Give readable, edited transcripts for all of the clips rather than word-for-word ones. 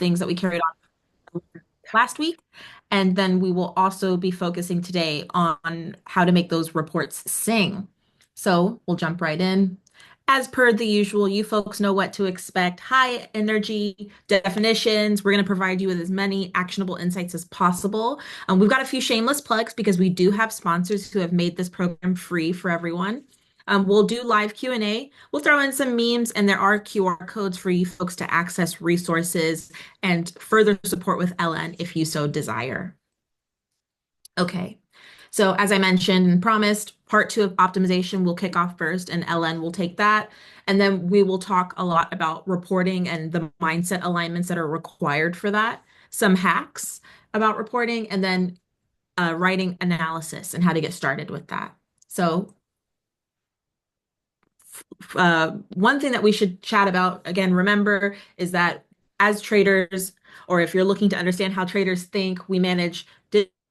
things that we carried on last week. And then we will also be focusing today on how to make those reports sing. So we'll jump right in. As per the usual, you folks know what to expect. High energy definitions. We're going to provide you with as many actionable insights as possible. We've got a few shameless plugs because we do have sponsors who have made this program free for everyone. We'll do live Q&A. We'll throw in some memes, and there are QR codes for you folks to access resources and further support with Ellen if you so desire. Okay. So as I mentioned and promised, part two of optimization will kick off first, and Ellen will take that. And then we will talk a lot about reporting and the mindset alignments that are required for that, some hacks about reporting, and then writing analysis and how to get started with that. So one thing that we should chat about, again, remember, is that as traders, or if you're looking to understand how traders think, we manage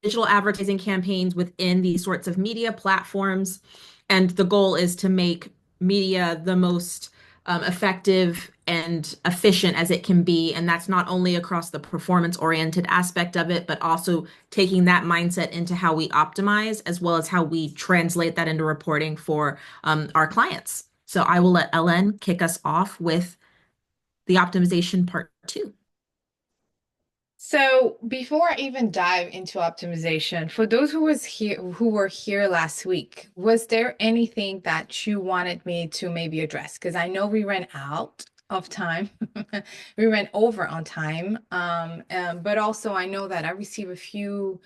digital advertising campaigns within these sorts of media platforms. And the goal is to make media the most effective and efficient as it can be. And that's not only across the performance-oriented aspect of it, but also taking that mindset into how we optimize, as well as how we translate that into reporting for our clients. So I will let Ellen kick us off with the optimization part two. So before I even dive into optimization, for those who were here last week, was there anything that you wanted me to maybe address? Because I know we ran out of time. We ran over on time. But also I know that I received a few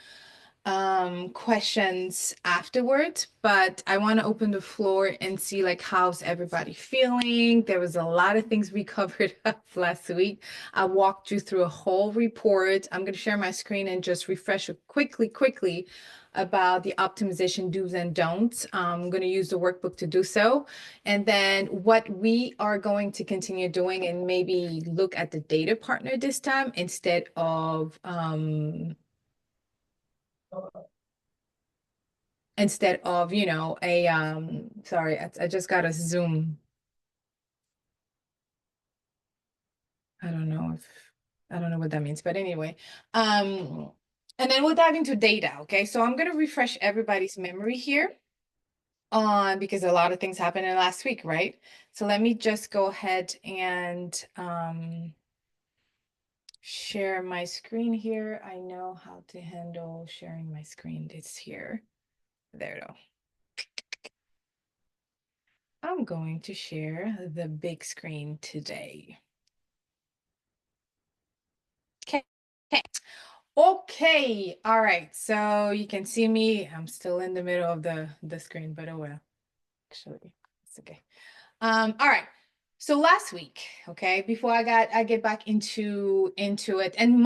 questions afterwards, but I want to open the floor and see like how's everybody feeling. There was a lot of things we covered up last week. I walked you through a whole report. I'm going to share my screen and just refresh it quickly about the optimization do's and don'ts. I'm going to use the workbook to do so. And then what we are going to continue doing, and maybe look at the data partner this time instead of a sorry, I just got a Zoom. I don't know what that means, but anyway. And then we'll dive into data. Okay, so I'm going to refresh everybody's memory here on, because a lot of things happened in last week, right? So let me just go ahead and share my screen here. I know how to handle sharing my screen. It's here. There we go. I'm going to share the big screen today. Okay. Okay. Okay. All right. So you can see me. I'm still in the middle of the screen, but oh well. Actually, it's okay. All right. So last week, okay, before I get back into it, and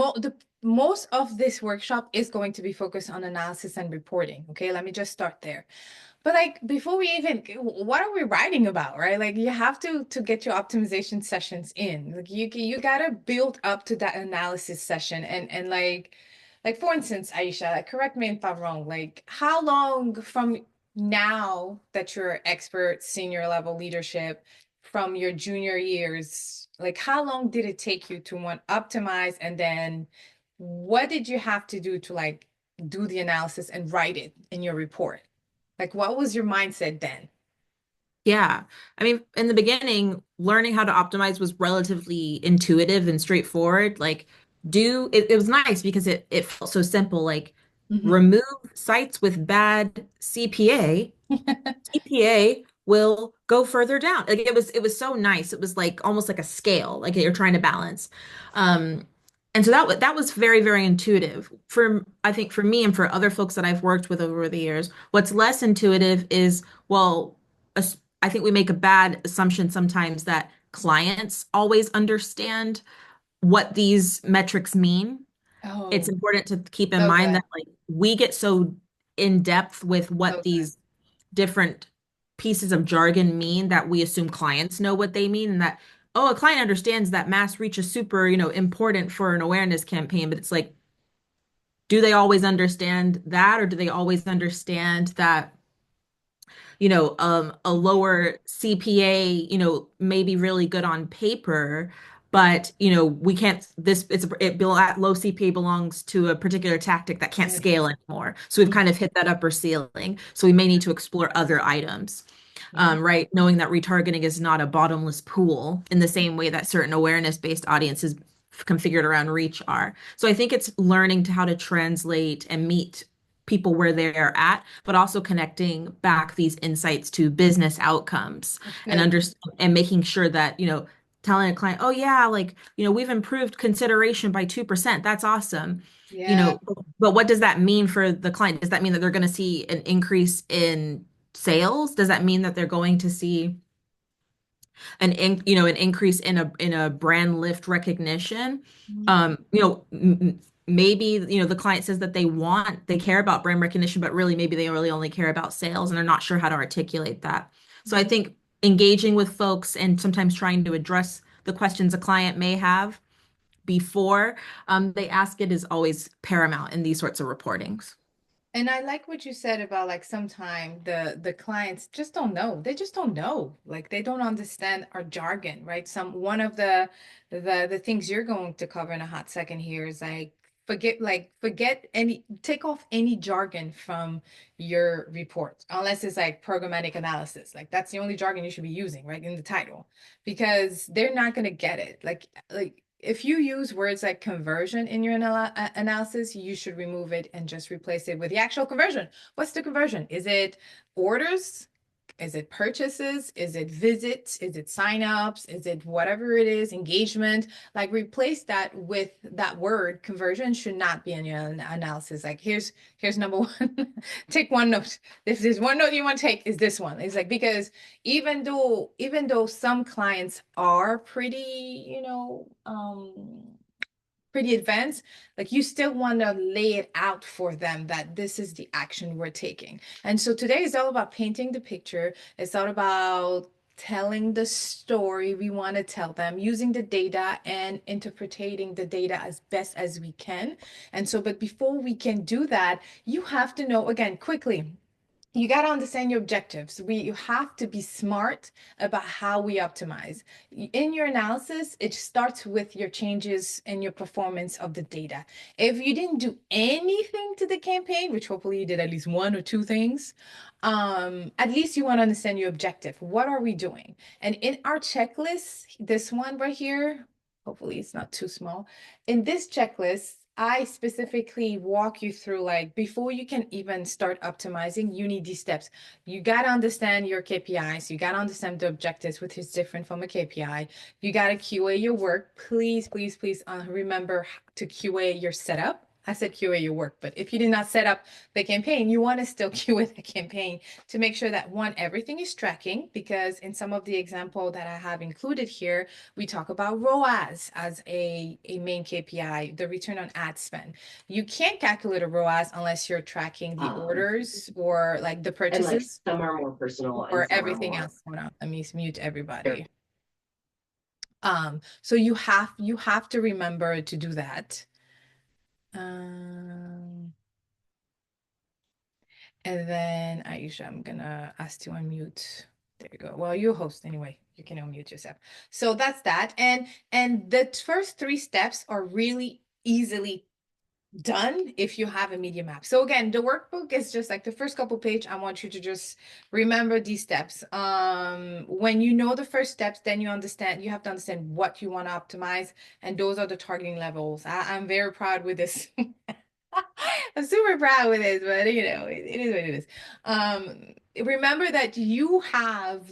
most of this workshop is going to be focused on analysis and reporting. Okay, let me just start there. But like before we even, what are we writing about, right? Like you have to get your optimization sessions in. Like you gotta build up to that analysis session, and like for instance, Iesha, like, correct me if I'm wrong. Like how long from now that you're expert senior level leadership, from your junior years, like how long did it take you to want optimize, and then what did you have to do to like do the analysis and write it in your report? Like, what was your mindset then? Yeah. I mean, in the beginning, learning how to optimize was relatively intuitive and straightforward. Like, it was nice because it felt so simple. Like, Mhm. remove sites with bad CPA. CPA will go further down. Like it was so nice. It was like almost like a scale, like you're trying to balance. Um, and so that was very, very intuitive. I think for me and for other folks that I've worked with over the years, what's less intuitive is, well, I think we make a bad assumption sometimes that clients always understand what these metrics mean. It's Oh, important to keep in mind okay. that like we get so in depth with what Okay. these different pieces of jargon mean that we assume clients know what they mean, and that, oh, a client understands that mass reach is super, important for an awareness campaign. But it's like, do they always understand that, or do they always understand that, a lower CPA, may be really good on paper, but we can't this it's low CPA belongs to a particular tactic that can't Good. scale anymore. So we've Mhm. kind of hit that upper ceiling. So we may need to explore other items. Yeah. Right? Knowing that retargeting is not a bottomless pool in the same way that certain awareness-based audiences configured around reach are. So I think it's learning to how to translate and meet people where they're at, but also connecting back these insights to business outcomes That's and good. and making sure that, telling a client, oh yeah, like, we've improved consideration by 2%. That's awesome. You Yeah. know, but what does that mean for the client? Does that mean that they're going to see an increase in sales? Does that mean that they're going to see an increase in a brand lift recognition? Mhm. Maybe, the client says that they care about brand recognition, but maybe they really only care about sales and they're not sure how to articulate that. So I Mhm. think engaging with folks and sometimes trying to address the questions a client may have before they ask it is always paramount in these sorts of reportings. And I like what you said about like sometimes the clients just don't know. They just don't know. Like they don't understand our jargon, right? One of the things you're going to cover in a hot second here is forget any take off any jargon from your report unless it's like programmatic analysis. Like that's the only jargon you should be using, right? In the title. Because they're not going to get it. Like if you use words like conversion in your analysis, you should remove it and just replace it with the actual conversion. What's the conversion? Is it orders? Is it purchases? Is it visits? Is it signups? Is it whatever it is, engagement? Like replace that with that word. Conversion should not be in your analysis. Like here's number one. Take one note. If there's one note you want to take, is this one. It's like because even though some clients are pretty, pretty advanced, like you still want to lay it out for them that this is the action we're taking. And so today is all about painting the picture. It's all about telling the story we want to tell them, using the data and interpreting the data as best as we can. And so, but before we can do that, you have to know again quickly, you got to understand your objectives. You have to be smart about how we optimize. In your analysis, it starts with your changes in your performance of the data. If you didn't do anything to the campaign, which hopefully you did at least one or two things, at least you want to understand your objective. What are we doing? And in our checklist, this one right here, hopefully it's not too small. In this checklist, I specifically walk you through like before you can even start optimizing, you need these steps. You got to understand your KPIs. You got to understand the objectives, which is different from a KPI. You got to QA your work. Please, please, please remember to QA your setup. I said QA your work, but if you did not set up the campaign, you want to still QA the campaign to make sure that one, everything is tracking, because in some of the example that I have included here, we talk about ROAS as a main KPI, the return on ad spend. You can't calculate a ROAS unless you're tracking the orders or like the And like purchases some are more personal and or some are everything more. else. Hold on, let me mute everybody. So you have to remember to do that. Um, and then Iesha, I'm gonna ask to unmute. There you go. Well, you're host anyway. You can unmute yourself. So that's that. And the first three steps are really easily done if you have a media map. So again, the workbook is just like the first couple page. I want you to just remember these steps. When you know the first steps, then you have to understand what you want to optimize, and those are the targeting levels. I'm very proud with this. I'm super proud with this, but it is what it is. Remember that you have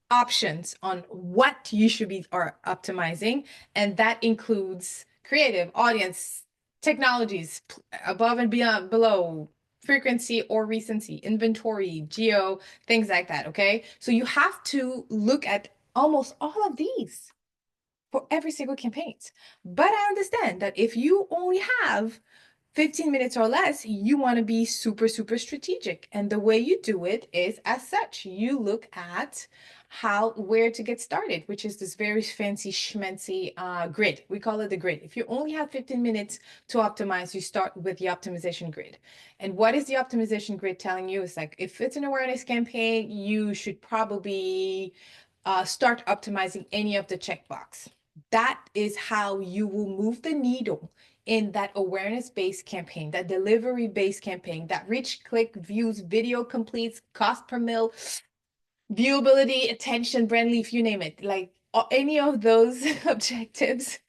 options on what you should be are optimizing, and that includes creative, audience, technologies, above and beyond, below, frequency or recency, inventory, geo, things like that. Okay, so you have to look at almost all of these for every single campaign. But I understand that if you only have 15 minutes or less, you want to be super, super strategic. And the way you do it is as such. You look at where to get started, which is this very fancy schmancy grid. We call it the grid. If you only have 15 minutes to optimize, you start with the optimization grid. And what is the optimization grid telling you? It's like, if it's an awareness campaign, you should probably start optimizing any of the checkbox. That is how you will move the needle in that awareness-based campaign, that delivery-based campaign, that reach, click, views, video completes, cost per mil, viewability, attention, brand leaf, you name it. Like any of those objectives,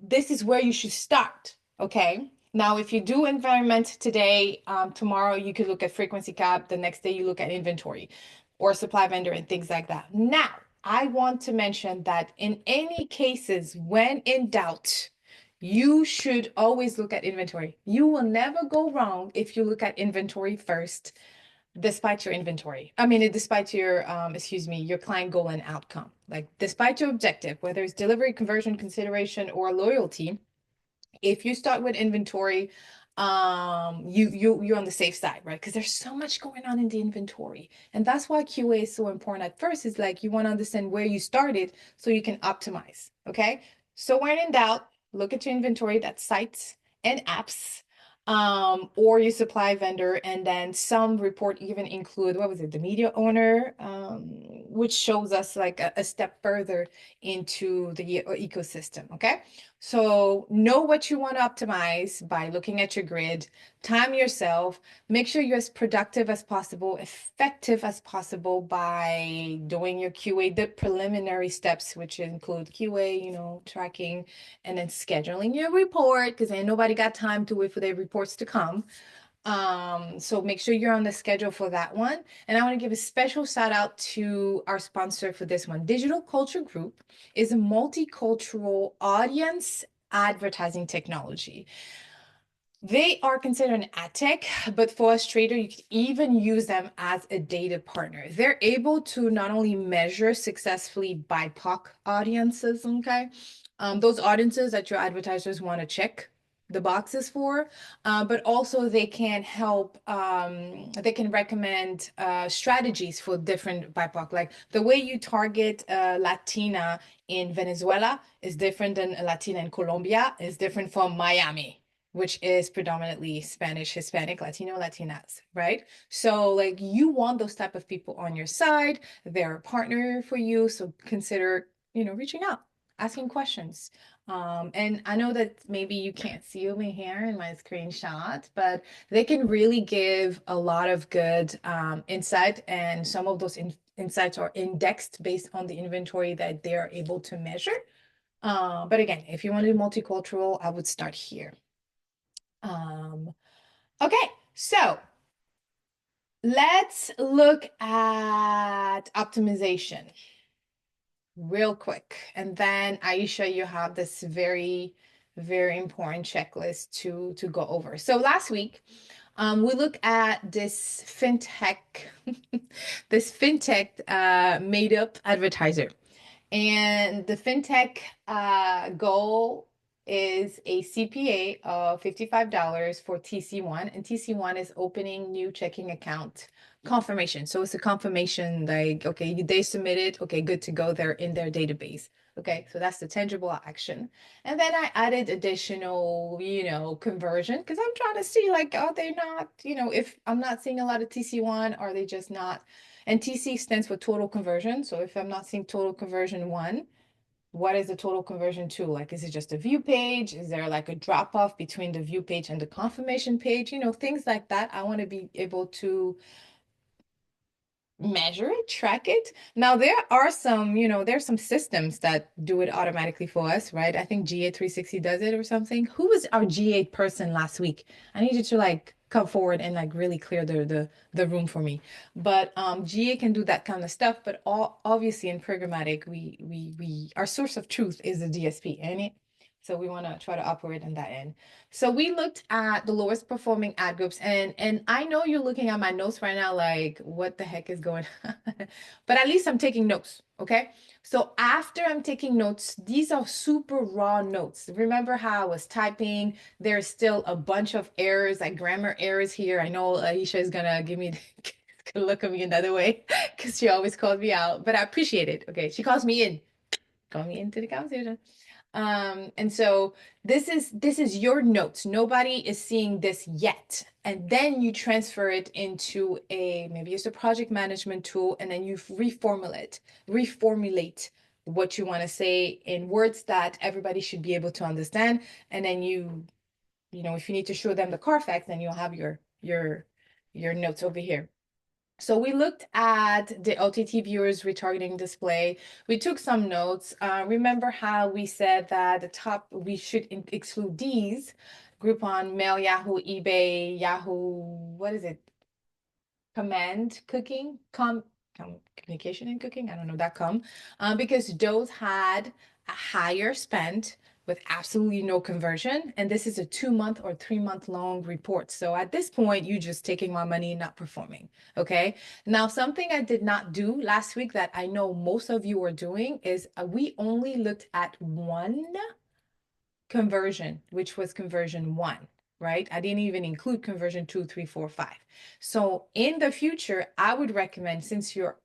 this is where you should start. Okay. Now, if you do environment today, tomorrow you could look at frequency cap. The next day you look at inventory or supply vendor and things like that. Now, I want to mention that in any cases, when in doubt, you should always look at inventory. You will never go wrong if you look at inventory first, despite your inventory. I mean, despite your, your client goal and outcome. Like, despite your objective, whether it's delivery, conversion, consideration, or loyalty, if you start with inventory, you're on the safe side, right? Because there's so much going on in the inventory, and that's why QA is so important. At first, is like you want to understand where you started so you can optimize. Okay, so when in doubt, look at your inventory. That's sites and apps, or your supply vendor, and then some report even include, what was it, the media owner, which shows us like a step further into the ecosystem. Okay. So know what you want to optimize by looking at your grid, time yourself, make sure you're as productive as possible, effective as possible by doing your QA, the preliminary steps, which include QA, tracking, and then scheduling your report, because ain't nobody got time to wait for their reports to come. So make sure you're on the schedule for that one. And I want to give a special shout out to our sponsor for this one. Digital Culture Group is a multicultural audience advertising technology. They are considered an ad tech, but for us trader, you can even use them as a data partner. They're able to not only measure successfully BIPOC audiences, okay? Those audiences that your advertisers want to check the boxes for, but also they can help, they can recommend strategies for different BIPOC. Like the way you target Latina in Venezuela is different than a Latina in Colombia, is different from Miami, which is predominantly Spanish, Hispanic, Latino, Latinas, right? So like you want those type of people on your side. They're a partner for you. So consider, reaching out, asking questions. And I know that maybe you can't see me here in my screenshot, but they can really give a lot of good insight. And some of those insights are indexed based on the inventory that they're able to measure. But again, if you want to do multicultural, I would start here. Okay, so let's look at optimization real quick. And then Iesha, you have this very, very important checklist to go over. So last week, we looked at this fintech, this fintech made up advertiser. And the fintech goal is a CPA of $55 for TC1, and TC1 is opening new checking account confirmation. So it's a confirmation like, okay, they submitted, okay, good to go, they're in their database. Okay, so that's the tangible action. And then I added additional, conversion, because I'm trying to see like, are they not, if I'm not seeing a lot of TC1, are they just not? And TC stands for total conversion. So if I'm not seeing total conversion 1, what is the total conversion 2? Like, is it just a view page? Is there like a drop off between the view page and the confirmation page? Things like that. I want to be able to measure it, track it. Now there are some, there's some systems that do it automatically for us, right? I think GA360 does it or something. Who was our GA person last week? I need you to like come forward and like really clear the room for me. But GA can do that kind of stuff. But obviously in programmatic, we our source of truth is the DSP, ain't it? So we want to try to operate on that end. So we looked at the lowest performing ad groups, and I know you're looking at my notes right now, like what the heck is going on? But at least I'm taking notes, okay? So after I'm taking notes, these are super raw notes. Remember how I was typing? There's still a bunch of errors, like grammar errors here. I know Iesha is gonna give me gonna look at me another way because she always calls me out, but I appreciate it. Okay, she calls me in. Call me into the conversation. And so this is your notes. Nobody is seeing this yet. And then you transfer it into maybe it's a project management tool, and then you reformulate what you want to say in words that everybody should be able to understand. And then if you need to show them the Carfax, then you'll have your notes over here. So we looked at the OTT viewers retargeting display. We took some notes. Remember how we said that the top, we should exclude these: Groupon, Mail, Yahoo, eBay, Yahoo, what is it? Command cooking, communication and cooking, I don't know, .com, because those had a higher spend with absolutely no conversion. And this is a 2 month or 3 month long report. So at this point, you just taking my money, not performing. Okay. Now, something I did not do last week that I know most of you are doing is we only looked at one conversion, which was conversion 1, right? I didn't even include conversion 2, 3, 4, 5. So in the future, I would recommend, since you're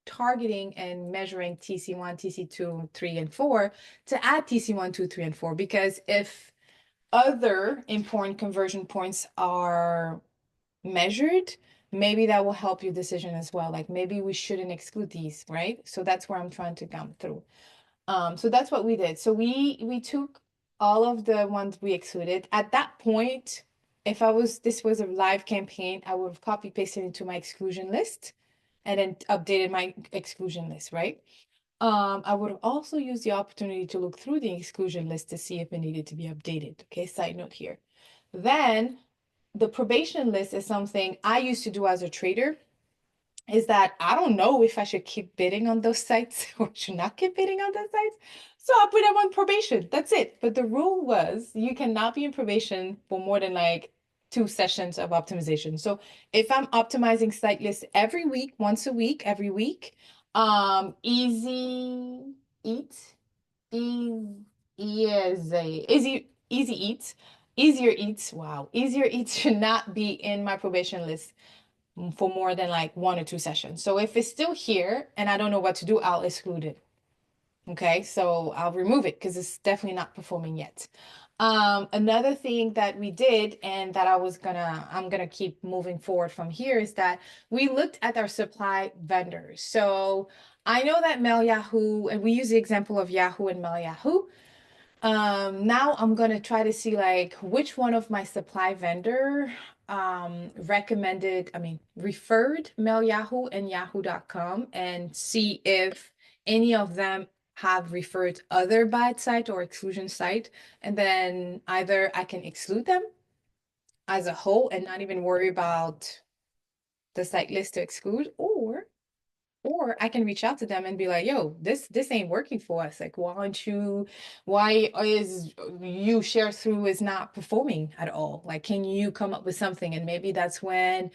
targeting and measuring TC1, TC2, 3, and 4, to add TC1, 2, 3, and 4, because if other important conversion points are measured, maybe that will help your decision as well. Like maybe we shouldn't exclude these, right? So that's where I'm trying to come through. So that's what we did. So we took all of the ones we excluded. At that point, if this was a live campaign, I would have copy pasted into my exclusion list and then updated my exclusion list, right? I would have also used the opportunity to look through the exclusion list to see if it needed to be updated. Okay, side note here. Then the probation list is something I used to do as a trader, is that I don't know if I should keep bidding on those sites or should not keep bidding on those sites. So I put them on probation. That's it. But the rule was you cannot be in probation for more than like 2 sessions of optimization. So if I'm optimizing site lists every week, once a week, every week, easy eat, easy eats, easier eats. Wow, easier eats should not be in my probation list for more than like 1 or 2 sessions. So if it's still here and I don't know what to do, I'll exclude it. Okay, so I'll remove it because it's definitely not performing yet. Another thing that we did and that I'm gonna keep moving forward from here is that we looked at our supply vendors. So I know that Mail Yahoo, and we use the example of Yahoo and Mail Yahoo. Now I'm gonna try to see like which one of my supply vendor referred Mail Yahoo and Yahoo.com, and see if any of them have referred other bad site or exclusion site, and then either I can exclude them as a whole and not even worry about the site list to exclude, or I can reach out to them and be like, yo, this ain't working for us. Like, why is you share through is not performing at all? Like, can you come up with something? And maybe that's when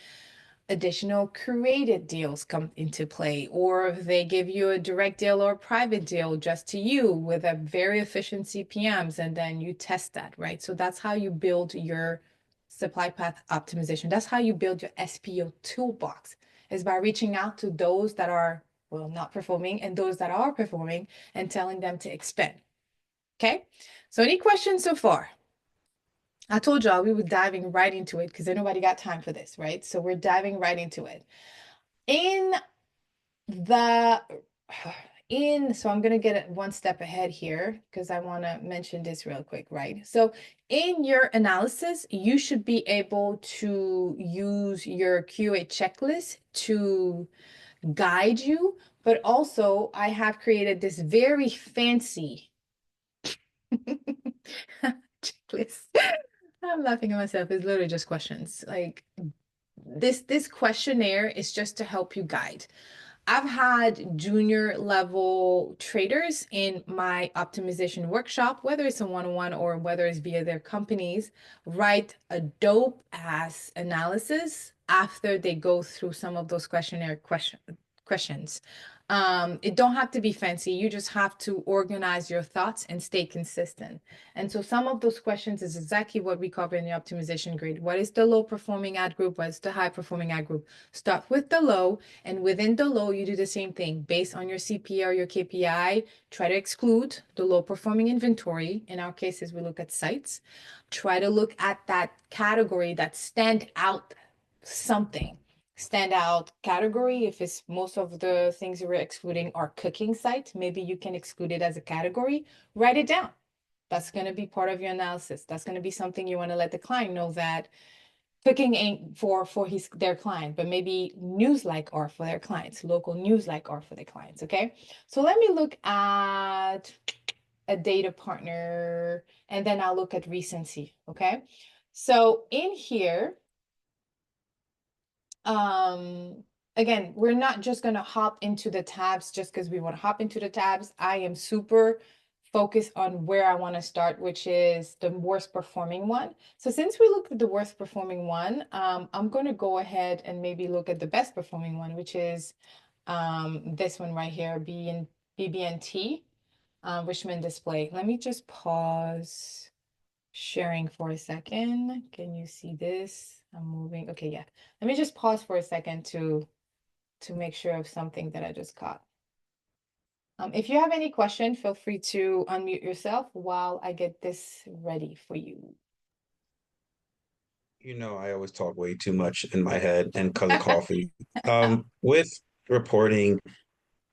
additional curated deals come into play, or if they give you a direct deal or a private deal just to you with a very efficient CPMs, and then you test that, right? So that's how you build your supply path optimization. That's how you build your SPO toolbox, is by reaching out to those that are, well, not performing, and those that are performing, and telling them to expand. Okay, so any questions so far? I told y'all we were diving right into it because nobody got time for this, right? So we're diving right into it. In the so I'm gonna get it one step ahead here because I want to mention this real quick, right? So in your analysis, you should be able to use your QA checklist to guide you, but also I have created this very fancy checklist. I'm laughing at myself. It's literally just questions. Like this questionnaire is just to help you guide. I've had junior level traders in my optimization workshop, whether it's a one-on-one or whether it's via their companies, write a dope ass analysis after they go through some of those questions. It don't have to be fancy. You just have to organize your thoughts and stay consistent. And so some of those questions is exactly what we cover in the optimization grid. What is the low performing ad group? What's the high performing ad group? Start with the low, and within the low, you do the same thing. Based on your CPA or your KPI, try to exclude the low performing inventory. In our cases, we look at sites. Try to look at that category that stand out something. standout category. If it's most of the things you were excluding are cooking sites, maybe you can exclude it as a category. Write it down. That's going to be part of your analysis. That's going to be something you want to let the client know that cooking ain't for their client, but maybe news like are for their clients, local news like are for their clients. Okay. So let me look at a data partner and then I'll look at recency. Okay. So in here, um, again, we're not just going to hop into the tabs just because we want to hop into the tabs. I am super focused on where I want to start, which is the worst performing one. So since we looked at the worst performing one, I'm going to go ahead and maybe look at the best performing one, which is this one right here, BBNT, Richmond Display. Let me just pause sharing for a second. Can you see this? I'm moving. Okay, yeah. Let me just pause for a second to make sure of something that I just caught. If you have any question, feel free to unmute yourself while I get this ready for you. I always talk way too much in my head and because of coffee. With reporting,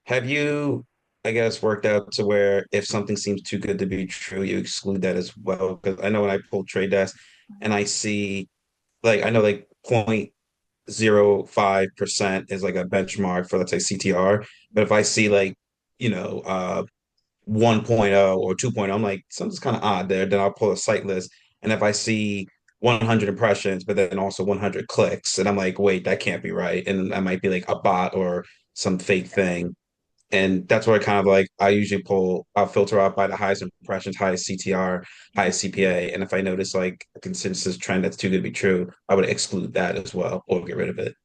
have you, I guess, worked out to where if something seems too good to be true, you exclude that as well? Because I know when I pull trade desk and I see, like, I know like 0.05% is like a benchmark for, let's say, CTR. But if I see like, you know, 1.0 or 2.0, I'm like, something's kind of odd there. Then I'll pull a site list. And if I see 100 impressions, but then also 100 clicks, and I'm like, wait, that can't be right. And that might be like a bot or some fake thing. And that's where I kind of like, I'll filter out by the highest impressions, highest CTR, highest CPA. And if I notice like a consensus trend that's too good to be true, I would exclude that as well or get rid of it.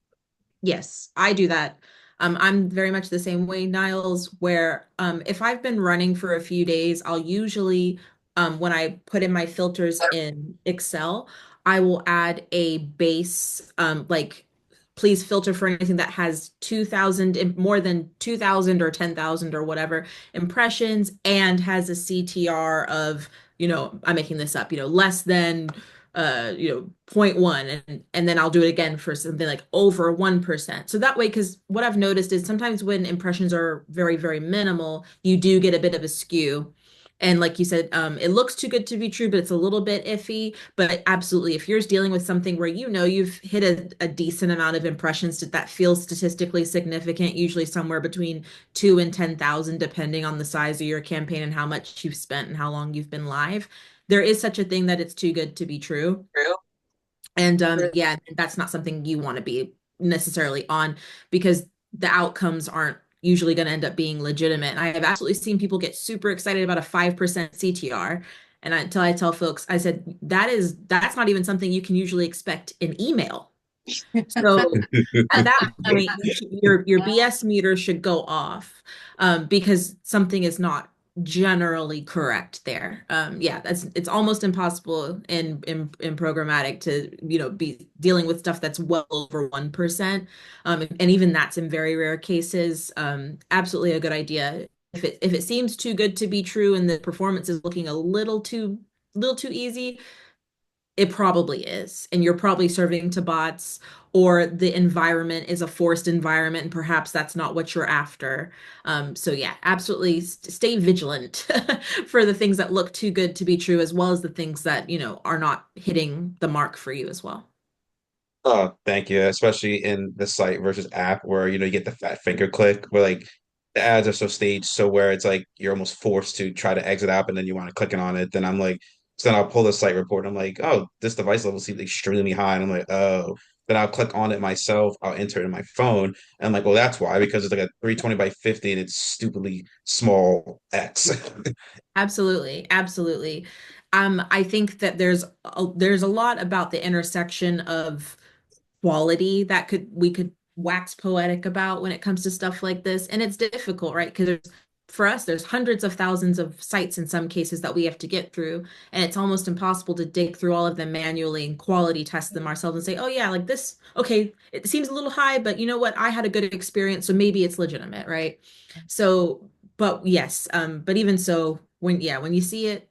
Yes, I do that. I'm very much the same way, Niles, where if I've been running for a few days, I'll usually, when I put in my filters in Excel, I will add a base, like, please filter for anything that has 2,000, more than 2,000 or 10,000 or whatever impressions and has a CTR of, I'm making this up, less than zero point 0.1 and then I'll do it again for something like over 1%. So that way, because what I've noticed is sometimes when impressions are very, very minimal, you do get a bit of a skew. And like you said, it looks too good to be true, but it's a little bit iffy. But absolutely, if you're dealing with something where you've hit a decent amount of impressions that feels statistically significant, usually somewhere between 2 and 10,000, depending on the size of your campaign and how much you've spent and how long you've been live, there is such a thing that it's too good to be true. True. And yeah, that's not something you want to be necessarily on because the outcomes aren't usually going to end up being legitimate. I have absolutely seen people get super excited about a 5% CTR. And until I tell folks, I said, that's not even something you can usually expect in email. So at that point, your BS meter should go off because something is not generally correct there. Yeah, it's almost impossible in programmatic to be dealing with stuff that's well over 1%, and even that's in very rare cases. Absolutely a good idea. If it seems too good to be true and the performance is looking a little too easy, it probably is. And you're probably serving to bots, or the environment is a forced environment, and perhaps that's not what you're after. So, yeah, absolutely stay vigilant for the things that look too good to be true, as well as the things that, are not hitting the mark for you as well. Oh, thank you. Especially in the site versus app where, you get the fat finger click where like the ads are so staged so where it's like you're almost forced to try to exit app and then you want to clicking on it. Then I'm like, so then I'll pull the site report. And I'm like, oh, this device level seems extremely high. And I'm like, oh, then I'll click on it myself. I'll enter it in my phone. And I'm like, well, that's why, because it's like a 320 by 50 and it's stupidly small X. Absolutely, absolutely. I think that there's a lot about the intersection of quality that we could wax poetic about when it comes to stuff like this. And it's difficult, right? Because for us, there's hundreds of thousands of sites in some cases that we have to get through. And it's almost impossible to dig through all of them manually and quality test them ourselves and say, oh yeah, like this, okay, it seems a little high, but you know what? I had a good experience, so maybe it's legitimate, right? So, but yes, but even so, when you see it,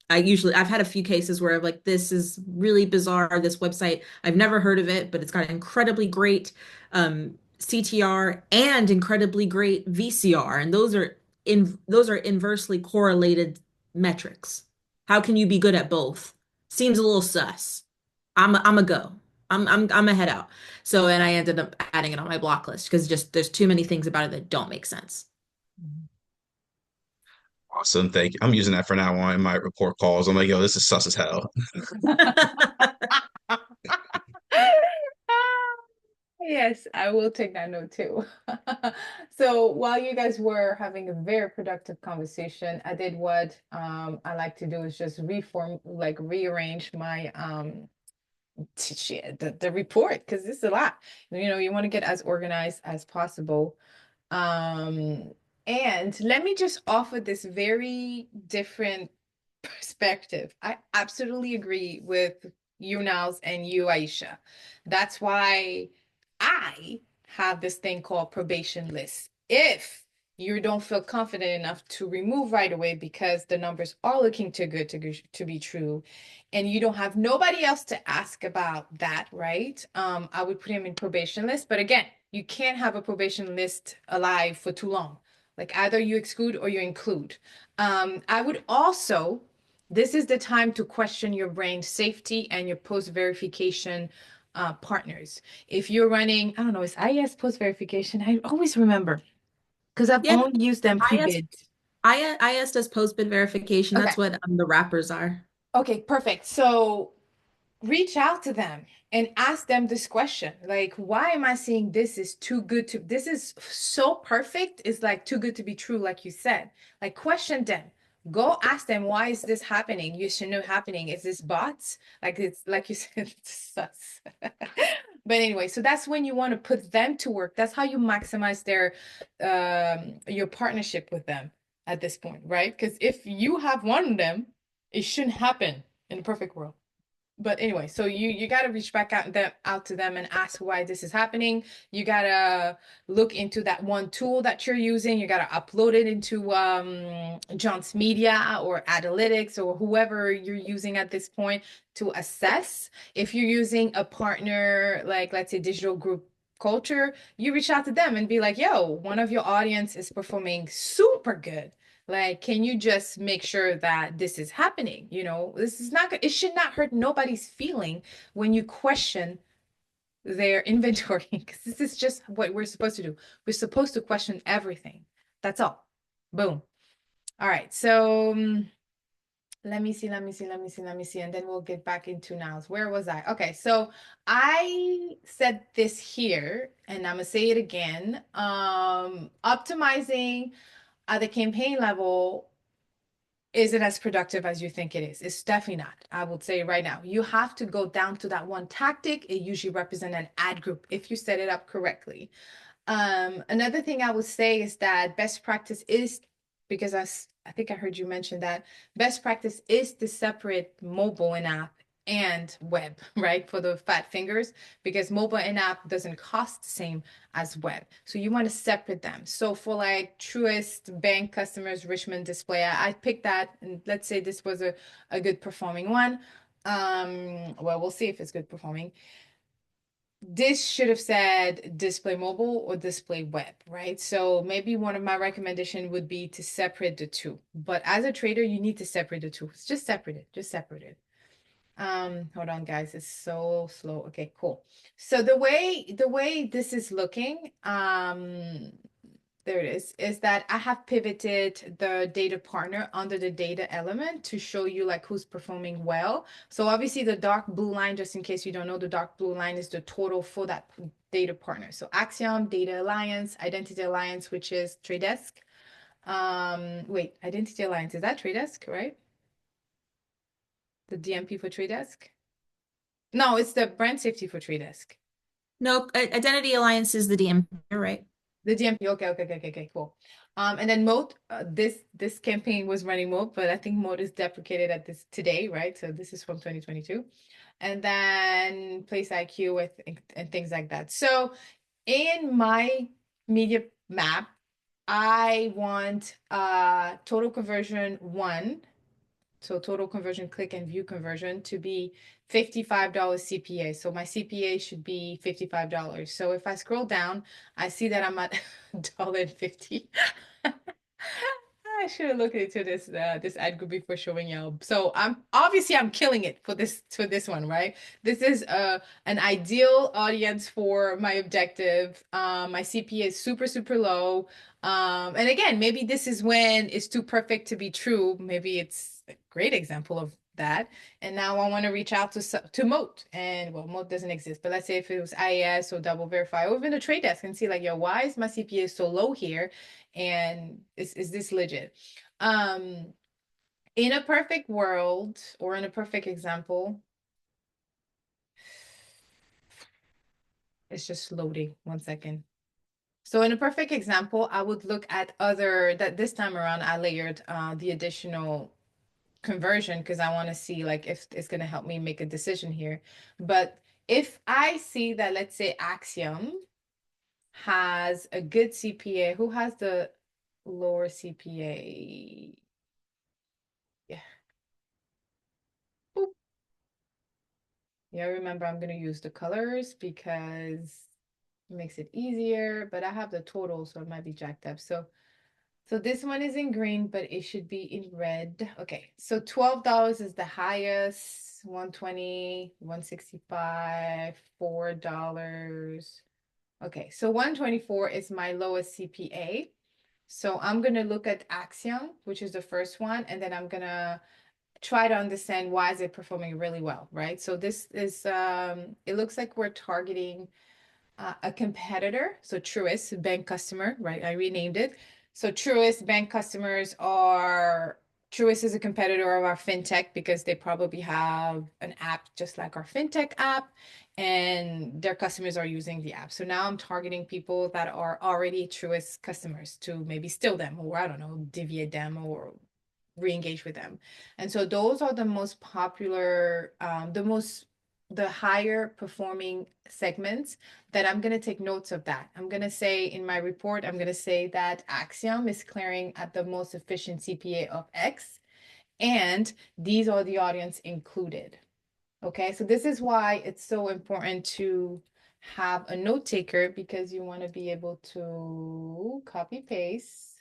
I've had a few cases where I'm like, this is really bizarre. This website, I've never heard of it, but it's got incredibly great CTR and incredibly great VCR. And those are inversely correlated metrics. How can you be good at both? Seems a little sus. I'm a go. I'm a head out. So and I ended up adding it on my block list because just there's too many things about it that don't make sense. Awesome. Thank you. I'm using that for now on in my report calls. I'm like, yo, this is sus as hell. Yes, I will take that note too. So while you guys were having a very productive conversation, I did what I like to do is just rearrange my the report because this is a lot. You want to get as organized as possible. Um, and let me just offer this very different perspective. I absolutely agree with you, Niles, and you, Iesha. That's why I have this thing called probation list. If you don't feel confident enough to remove right away because the numbers are looking too good to be true, and you don't have nobody else to ask about that, right? I would put him in probation list. But again, you can't have a probation list alive for too long. Like either you exclude or you include. I would also, this is the time to question your brand safety and your post verification partners. If you're running, I don't know, is IS post verification? I always remember because I've Yeah, only used them IS pre-bid. IS does post-bid verification. Okay. That's what the wrappers are. Okay, perfect. So reach out to them and ask them this question, like, why am I seeing this is so perfect, it's like too good to be true, like you said. Like, question them, go ask them, why is this happening? You should know happening, is this bots? Like, it's like you said, it's sus. But anyway, so that's when you want to put them to work. That's how you maximize their your partnership with them at this point, right? Because if you have one of them, it shouldn't happen in a perfect world. But anyway, so you got to reach back out to them and ask why this is happening. You got to look into that one tool that you're using. You got to upload it into John's Media or Analytics or whoever you're using at this point to assess. If you're using a partner, like let's say Digital Group Culture, you reach out to them and be like, yo, one of your audience is performing super good. Like, can you just make sure that this is happening? This is not, it should not hurt nobody's feeling when you question their inventory, because this is just what we're supposed to do. We're supposed to question everything. That's all. Boom. All right. So let me see. And then we'll get back into nows. Where was I? Okay. So I said this here, and I'm gonna say it again. Optimizing at the campaign level isn't as productive as you think it is. It's definitely not. I would say right now, you have to go down to that one tactic. It usually represents an ad group if you set it up correctly. Another thing I would say is that best practice is, because I think I heard you mention that best practice is to separate mobile and app and web, right? For the fat fingers, because mobile and app doesn't cost the same as web. So you want to separate them. So for like Truist Bank customers, Richmond display, I picked that, and let's say this was a good performing one. Well, we'll see if it's good performing. This should have said display mobile or display web, right? So maybe one of my recommendation would be to separate the two. But as a trader, you need to separate the two. Just separate it. Just separate it. Hold on, guys. It's so slow. Okay, cool. So the way this is looking, there it is that I have pivoted the data partner under the data element to show you like who's performing well. So obviously the dark blue line, just in case you don't know, the dark blue line is the total for that data partner. So Axiom, Data Alliance, Identity Alliance, which is Trade Desk. Wait, Identity Alliance, is that Trade Desk, right? The DMP for Trade Desk? No, it's the brand safety for Trade Desk. No, Identity Alliance is the DMP, right? The DMP. Okay, cool. And then mode. This campaign was running mode, but I think mode is deprecated at this today, right? So this is from 2022, and then place IQ with and things like that. So in my media map, I want total conversion 1 so total conversion, click and view conversion, to be $55 CPA. So my CPA should be $55. So if I scroll down, I see that I'm at $1.50. I should have looked into this ad group before showing y'all. So I'm killing it for this one, right? This is an ideal audience for my objective. My CPA is super, super low. And again, maybe this is when it's too perfect to be true. Maybe it's a great example of that. And now I want to reach out to Moat. And well, Moat doesn't exist, but let's say if it was IAS or Double Verify or even the trade desk and see like, yo, why is my CPA so low here? And is this legit? In a perfect world or in a perfect example, it's just loading. 1 second. So in a perfect example, I would look at that this time around I layered the additional conversion because I want to see like if it's going to help me make a decision here. But if I see that, let's say Axiom has a good CPA, who has the lower CPA? Yeah. Boop. Yeah, remember I'm going to use the colors because it makes it easier, but I have the total, so it might be jacked up. So this one is in green, but it should be in red. Okay, so $12 is the highest, 120, 165, $4. Okay, so 124 is my lowest CPA. So I'm gonna look at Axiom, which is the first one, and then I'm gonna try to understand why is it performing really well, right? So this is, it looks like we're targeting a competitor. So Truist bank customer, right? I renamed it. So Truist bank customers Truist is a competitor of our fintech because they probably have an app just like our fintech app, and their customers are using the app. So now I'm targeting people that are already Truist customers to maybe steal them, or I don't know, deviate them or re-engage with them. And so those are the most popular, the higher performing segments that I'm going to take notes of that. I'm going to say in my report, I'm going to say that Axiom is clearing at the most efficient CPA of X, and these are the audience included. Okay, so this is why it's so important to have a note taker, because you want to be able to copy paste.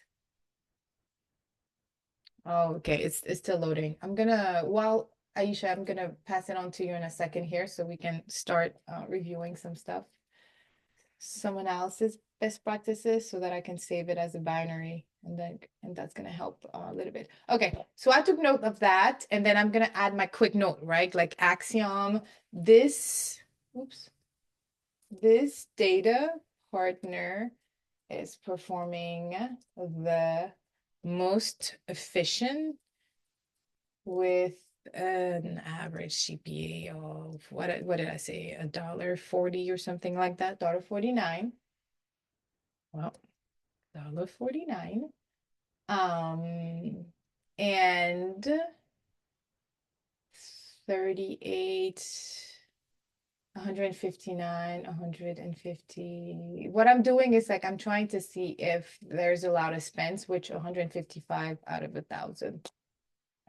Oh, okay, it's still loading. While Iesha, I'm gonna pass it on to you in a second here so we can start reviewing some stuff, some analysis best practices so that I can save it as a binary, and that's gonna help a little bit. Okay, so I took note of that, and then I'm gonna add my quick note, right? Like Axiom, this data partner is performing the most efficient with an average CPA of what did I say? $1.40 or something like that, $1.49. Well, $1.49. And 38, 159, 150. What I'm doing is like I'm trying to see if there's a lot of spends, which 155 out of 1,000.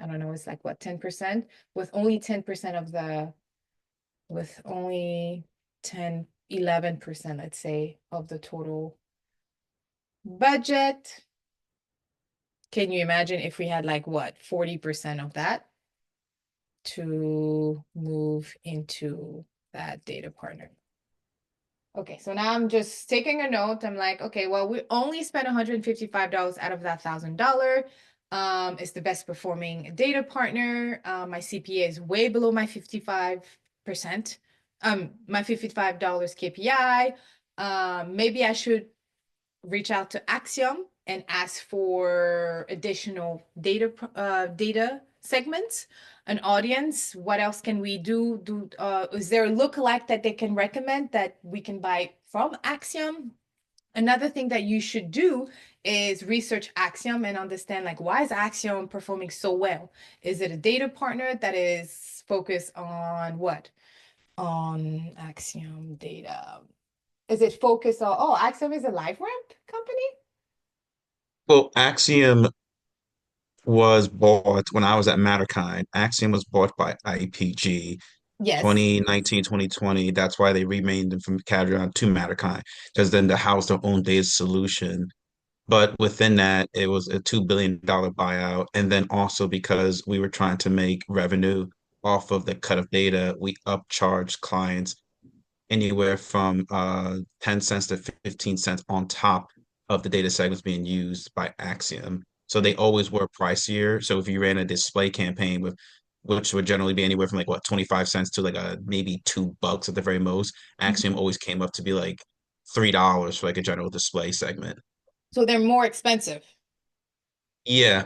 I don't know, it's like what, 10%? With only 10% with only 10, 11%, let's say, of the total budget. Can you imagine if we had like what, 40% of that to move into that data partner? Okay, so now I'm just taking a note. I'm like, okay, well, we only spent $155 out of that $1,000. It's the best performing data partner. My CPA is way below my 55%. My $55 KPI. Maybe I should reach out to Axiom and ask for additional data segments, an audience. What else can we do? Is there a lookalike that they can recommend that we can buy from Axiom? Another thing that you should do is research Axiom and understand like, why is Axiom performing so well? Is it a data partner that is focused on what? On Axiom data. Is it focused on, oh, Axiom is a live ramp company? Well, Axiom was bought when I was at Matterkind. Axiom was bought by IPG Yes. 2019, 2020. That's why they renamed them from Cadreon to Matterkind, because then to house their own data solution. But within that, it was a $2 billion buyout. And then also because we were trying to make revenue off of the cut of data, we upcharged clients anywhere from 10 cents to 15 cents on top of the data segments being used by Axiom. So they always were pricier. So if you ran a display campaign with which would generally be anywhere from like what 25 cents to like a maybe $2 at the very most, Mhm. Axiom always came up to be like $3 for like a general display segment. So they're more expensive. Yeah,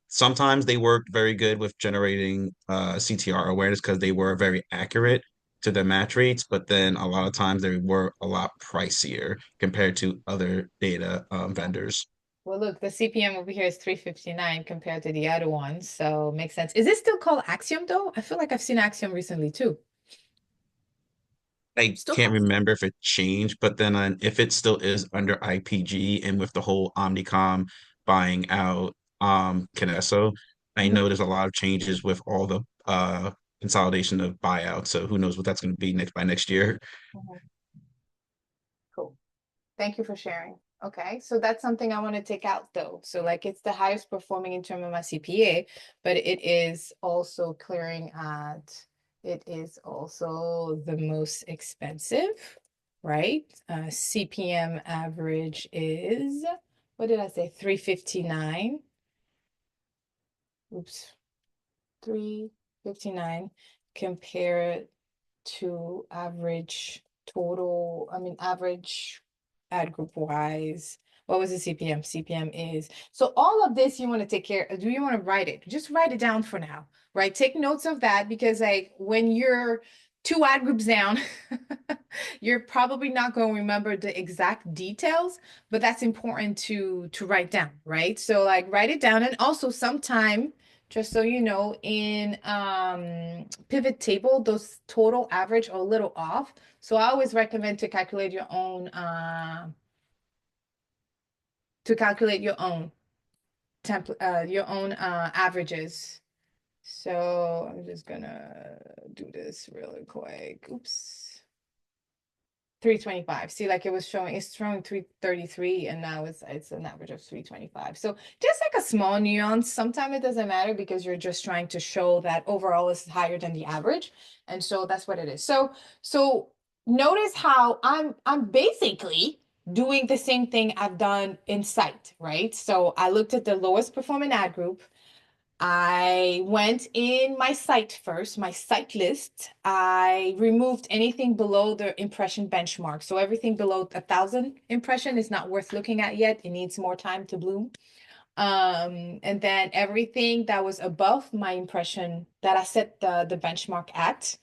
sometimes they worked very good with generating CTR awareness because they were very accurate to the match rates, but then a lot of times they were a lot pricier compared to other data vendors. Well, look, the CPM over here is 359 compared to the other one, so makes sense. Is it still called Axiom though? I feel like I've seen Axiom recently too. I Still can't comes. remember if it changed, but then if it still is under IPG and with the whole Omnicom buying out Kinesso, I Mhm. know there's a lot of changes with all the consolidation of buyouts. So who knows what that's going to be next by next year. Mhm. Cool. Thank you for sharing. Okay, so that's something I want to take out though. So like it's the highest performing in terms of my CPA, but it is also clearing at, it is also the most expensive, right? CPM average is, what did I say? 359. Oops, 359 compared to average total, I mean, average ad group wise. What was the CPM? CPM is, so all of this you want to take care, do you want to write it? Just write it down for now, right? Take notes of that because like when you're two ad groups down, you're probably not going to remember the exact details, but that's important to write down, right? So like write it down and also sometime just so you know, in pivot table, those total average are a little off. So I always recommend to calculate your own template, your own averages. So I'm just gonna do this really quick. Oops. 325. See, like it was showing, it's showing 333, and now it's an average of 325. So just like a small nuance, sometimes it doesn't matter because you're just trying to show that overall is higher than the average. And so that's what it is. So notice how I'm basically doing the same thing I've done in site, right? So I looked at the lowest performing ad group. I went in my site first, my site list. I removed anything below the impression benchmark. So everything below 1,000 impression is not worth looking at yet. It needs more time to bloom. And then everything that was above my impression that I set the benchmark at,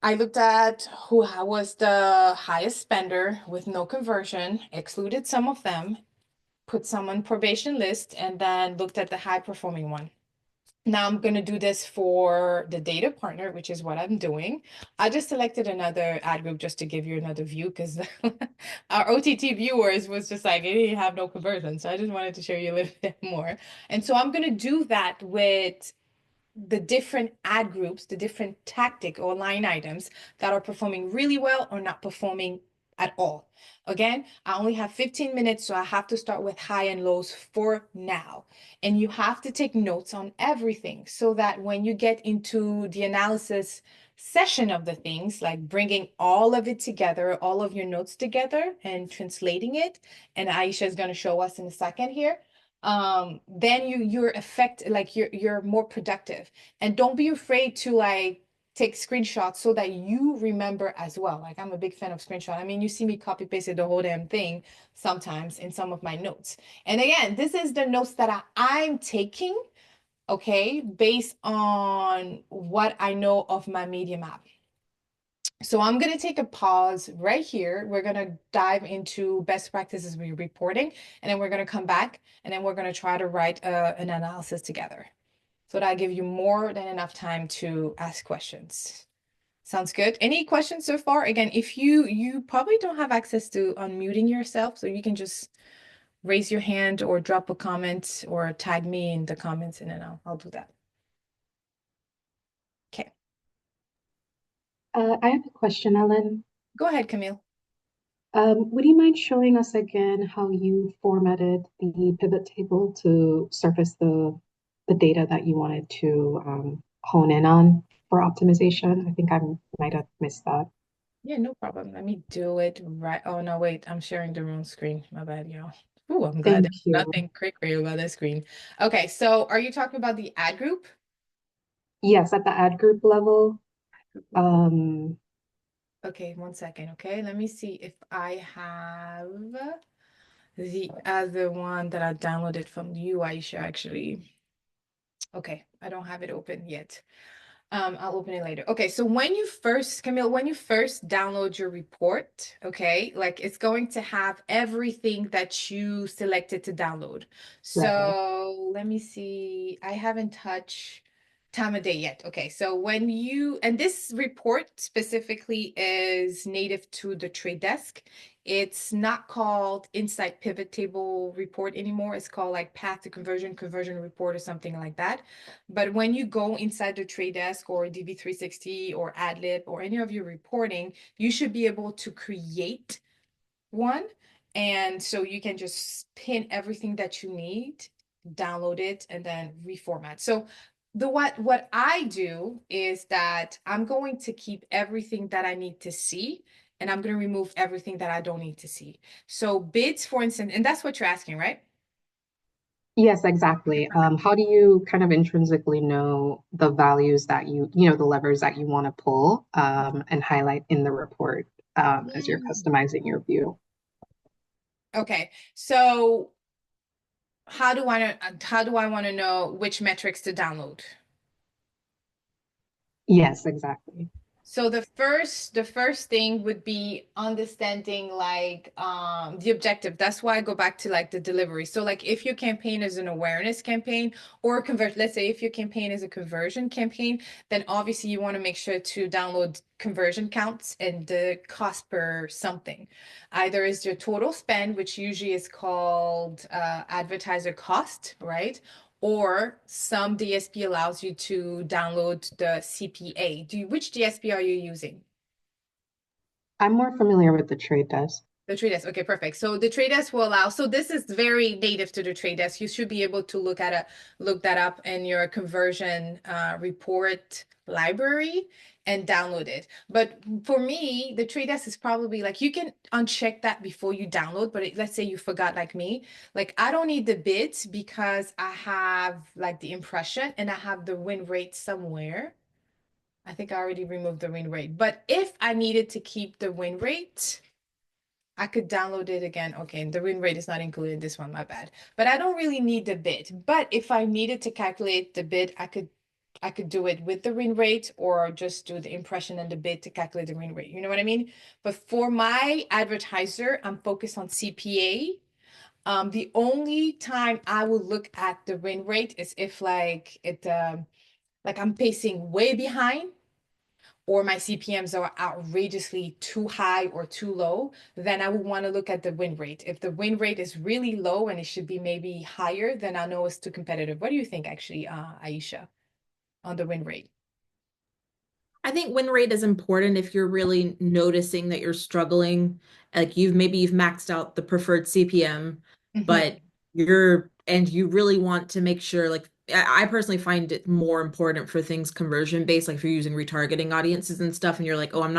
I looked at who was the highest spender with no conversion, excluded some of them, put some on probation list, and then looked at the high performing one. Now I'm going to do this for the data partner, which is what I'm doing. I just selected another ad group just to give you another view because our OTT viewers was just like, it didn't have no conversion. So I just wanted to show you a little bit more. And so I'm going to do that with the different ad groups, the different tactic or line items that are performing really well or not performing at all. Again, I only have 15 minutes, so I have to start with high and lows for now. And you have to take notes on everything so that when you get into the analysis session of the things, like bringing all of it together, all of your notes together and translating it, and Iesha is going to show us in a second here, then you're effect like you're more productive. And don't be afraid to like take screenshots so that you remember as well. Like I'm a big fan of screenshot. I mean, you see me copy pasted the whole damn thing sometimes in some of my notes. And again, this is the notes that I'm taking, okay, based on what I know of my media map. So I'm going to take a pause right here. We're going to dive into best practices with reporting, and then we're going to come back, and then we're going to try to write an analysis together. So that I give you more than enough time to ask questions. Sounds good. Any questions so far? Again, if you probably don't have access to unmuting yourself, so you can just raise your hand or drop a comment or tag me in the comments and then I'll do that. Okay, I have a question, Ellen. go ahead, Camille. Would you mind showing us again how you formatted the pivot table to surface the data that you wanted to hone in on for optimization? I think I might have missed that. Yeah, no problem. Let me do it right. Oh, no, wait, I'm sharing the wrong screen. My bad, y'all. Oh, I'm glad Thank there's you. nothing cray-cray about this screen. Okay, so are you talking about the ad group? Yes, at the ad group level. Group level. Um, Okay, one second. Okay, let me see if I have the other one that I downloaded from you, Aisha, actually. Okay, I don't have it open yet. I'll open it later. Okay, so when you first, Camille, when you first download your report, okay, like it's going to have everything that you selected to download. right. So let me see. I haven't touched time of day yet. Okay, so when you, and this report specifically is native to the trade desk. It's not called Insight Pivot Table report anymore. It's called like Path to Conversion report or something like that. But when you go inside the trade desk or DV360 or AdLib or any of your reporting, you should be able to create one. And so you can just pin everything that you need, download it, and then reformat. So what I do is that I'm going to keep everything that I need to see, and I'm going to remove everything that I don't need to see. So bids, for instance, and that's what you're asking, right? Yes, exactly. How do you kind of intrinsically know the values that the levers that you want to pull and highlight in the report as you're Mm. customizing your view? Okay, so how do I want to know which metrics to download? Yes, exactly. So the first thing would be understanding like the objective. That's why I go back to like the delivery. So like if your campaign is an awareness campaign or convert, let's say if your campaign is a conversion campaign, then obviously you want to make sure to download conversion counts and the cost per something. Either is your total spend, which usually is called advertiser cost, right? Or some DSP allows you to download the CPA. Which DSP are you using? I'm more familiar with the trade desk. The trade desk. Okay, perfect. So the trade desk will allow, so this is very native to the trade desk. You should be able to look that up in your conversion report library and download it. But for me, the trade desk is probably like you can uncheck that before you download, but let's say you forgot like me. Like I don't need the bids because I have like the impression and I have the win rate somewhere. I think I already removed the win rate. But if I needed to keep the win rate, I could download it again. Okay, the win rate is not included in this one, my bad. But I don't really need the bid. But if I needed to calculate the bid, I could do it with the win rate or just do the impression and the bid to calculate the win rate. You know what I mean? But for my advertiser, I'm focused on CPA. The only time I will look at the win rate is if like I'm pacing way behind or my CPMs are outrageously too high or too low, then I would want to look at the win rate. If the win rate is really low and it should be maybe higher, then I know it's too competitive. What do you think, actually, Aisha, on the win rate? I think win rate is important if you're really noticing that you're struggling. Like you've maxed out the preferred CPM, Mhm. but you really want to make sure like I personally find it more important for things conversion based, like if you're using retargeting audiences and stuff, and you're like, oh, I'm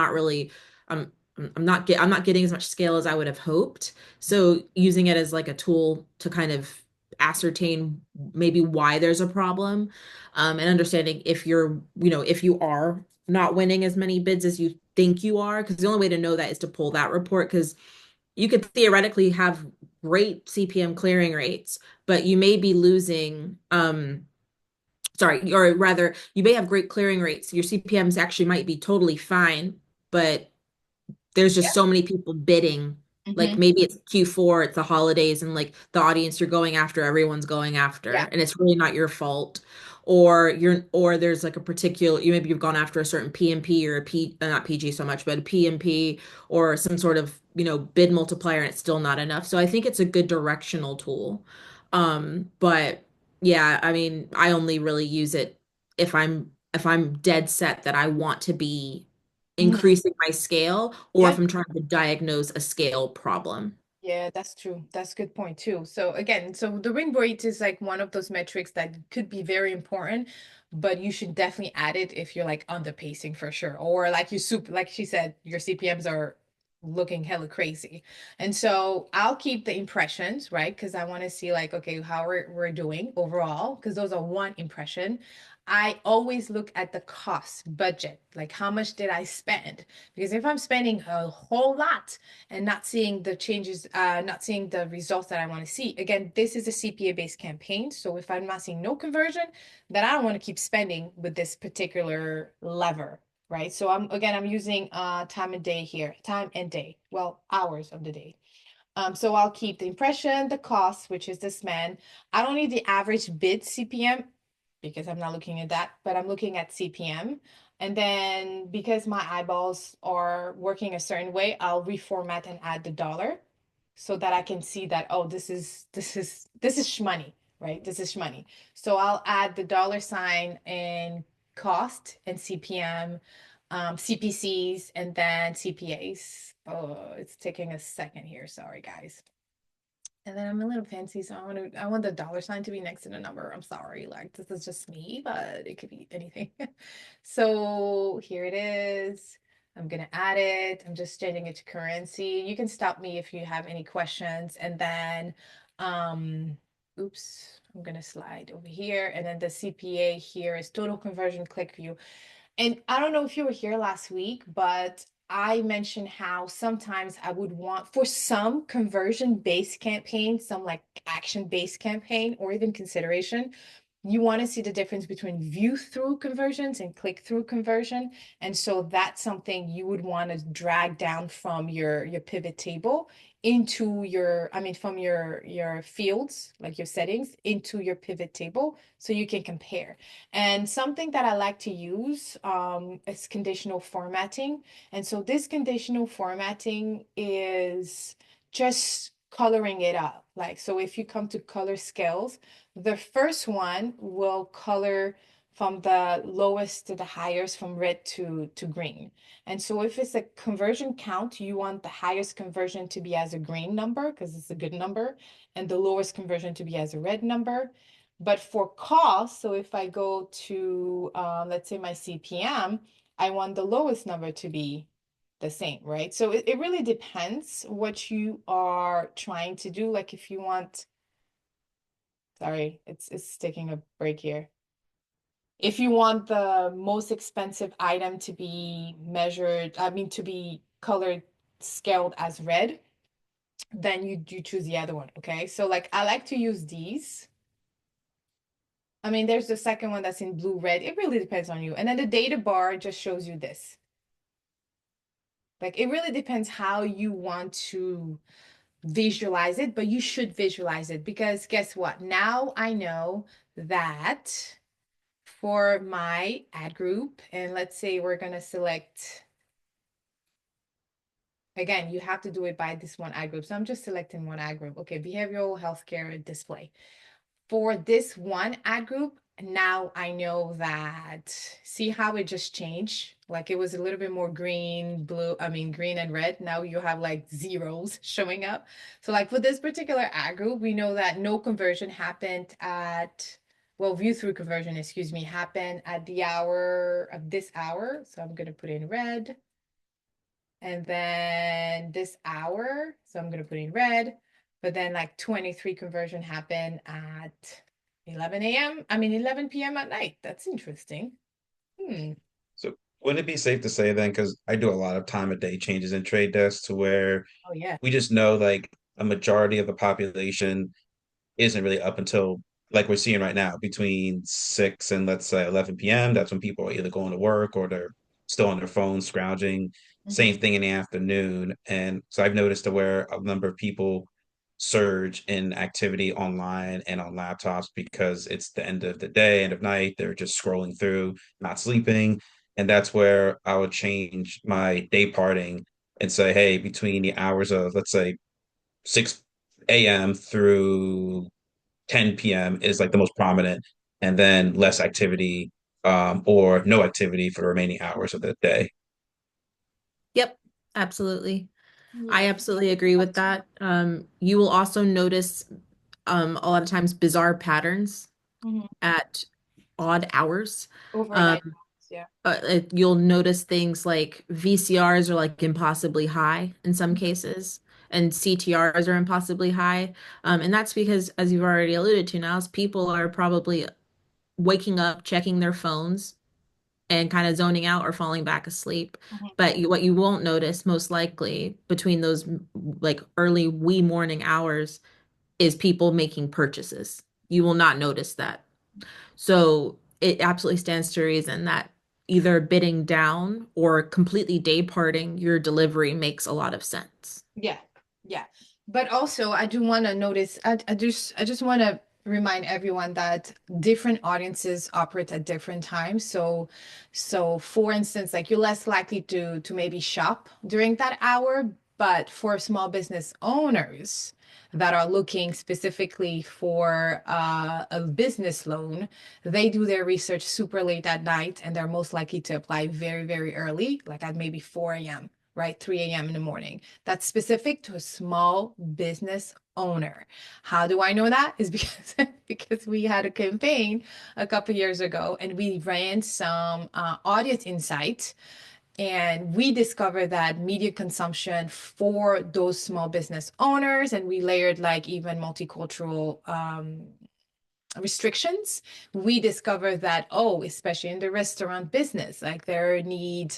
I'm not getting as much scale as I would have hoped. So using it as like a tool to kind of ascertain maybe why there's a problem, and understanding if if you are not winning as many bids as you think you are, because the only way to know that is to pull that report, because you could theoretically have great CPM clearing rates, but you may be losing, sorry, or rather, you may have great clearing rates. Your CPMs actually might be totally fine, but there's just Yeah. so many people bidding. Like Hmm. maybe it's Q4, it's the holidays, and like the audience you're going after, everyone's going after, Yeah. and it's really not your fault. or there's like a particular you maybe you've gone after a certain PMP or a P not PG so much, but a PMP or some sort of, bid multiplier and it's still not enough. So I think it's a good directional tool. But yeah, I mean, I only really use it if I'm dead set that I want to be Mhm. increasing my scale or Yeah. if I'm trying to diagnose a scale problem. Yeah, that's true. That's a good point too. So again, so the win rate is like one of those metrics that could be very important, but you should definitely add it if you're like under pacing for sure. Or like you super like she said, your CPMs are looking hella crazy. And so I'll keep the impressions, right? Because I want to see like, okay, how we're doing overall, because those are one impression. I always look at the cost budget, like how much did I spend? Because if I'm spending a whole lot, and not seeing the changes, not seeing the results that I want to see. Again, this is a CPA-based campaign. So if I'm not seeing no conversion, then I don't want to keep spending with this particular lever, right? So I'm using time and day here, time and day, well, hours of the day. So I'll keep the impression, the cost, which is this man. I don't need the average bid CPM because I'm not looking at that, but I'm looking at CPM. And then because my eyeballs are working a certain way, I'll reformat and add the dollar so that I can see that, oh, this is shmoney, right? This is shmoney. So I'll add the dollar sign in cost and CPM, CPCs, and then CPAs. Oh, it's taking a second here. Sorry, guys. And then I'm a little fancy, so I want the dollar sign to be next to the number. I'm sorry, like this is just me, but it could be anything. So here it is. I'm gonna add it. I'm just changing it to currency. You can stop me if you have any questions. And then, oops, I'm gonna slide over here. And then the CPA here is total conversion click view. And I don't know if you were here last week, but I mentioned how sometimes I would want for some conversion-based campaign, some like action-based campaign, or even consideration, you want to see the difference between view through conversions and click through conversion. And so that's something you would want to drag down from your pivot table into from your fields, like your settings, into your pivot table so you can compare. And something that I like to use is conditional formatting. And so this conditional formatting is just coloring it up. Like, so if you come to color scales, the first one will color from the lowest to the highest, from red to green. And so if it's a conversion count, you want the highest conversion to be as a green number because it's a good number, and the lowest conversion to be as a red number. But for cost, so if I go to, let's say my CPM, I want the lowest number to be the same, right? So it really depends what you are trying to do. Like if you want, sorry, it's taking a break here. If you want the most expensive item to be measured, to be colored, scaled as red, then you choose the other one, okay? So like I like to use these. There's the second one that's in blue, red. It really depends on you. And then the data bar just shows you this. Like it really depends how you want to visualize it, but you should visualize it because guess what? Now I know that for my ad group, and let's say we're gonna select, again, you have to do it by this one ad group. So I'm just selecting one ad group. Okay, behavioral healthcare display. For this one ad group, now I know that, see how it just changed? Like it was a little bit more green, blue, green and red. Now you have like zeros showing up. So like for this particular ad group, we know that no conversion happened at, well, view through conversion, excuse me, happened at the hour of this hour. So I'm going to put in red. And then this hour, so I'm going to put in red. But then like 23 conversion happened at 11 a.m. 11 p.m. at night. That's interesting. So wouldn't it be safe to say then, because I do a lot of time of day changes in trade desks to where Oh, yeah. we just know like a majority of the population isn't really up until like we're seeing right now between 6 and let's say 11 p.m. That's when people are either going to work or they're still on their phones scrounging. Mhm. Same thing in the afternoon. And so I've noticed to where a number of people surge in activity online and on laptops because it's the end of the day, end of night. They're just scrolling through, not sleeping. And that's where I would change my day parting and say, hey, between the hours of, let's say, 6 a.m. through 10 p.m. is like the most prominent, and then less activity or no activity for the remaining hours of the day. Yep, absolutely. I Yeah. absolutely agree with that. You will also notice a lot of times bizarre patterns Mhm. at odd hours. Overnight. Um, Yeah. you'll notice things like VCRs are like impossibly high in some cases, and CTRs are impossibly high. And that's because, as you've already alluded to now, is people are probably waking up, checking their phones, and kind of zoning out or falling back asleep. Mhm. But what you won't notice most likely between those like early wee morning hours is people making purchases. You will not notice that. So it absolutely stands to reason that either bidding down or completely day parting your delivery makes a lot of sense. Yeah, yeah. But also, I do want to notice, I just want to remind everyone that different audiences operate at different times. So for instance, like you're less likely to maybe shop during that hour, but for small business owners that are looking specifically for a business loan, they do their research super late at night, and they're most likely to apply very, very early, like at maybe 4 a.m., right? 3 a.m. in the morning. That's specific to a small business owner. How do I know that? Is because because we had a campaign a couple years ago, and we ran some audience insight, and we discovered that media consumption for those small business owners, and we layered like even multicultural restrictions. We discovered that, oh, especially in the restaurant business, like their need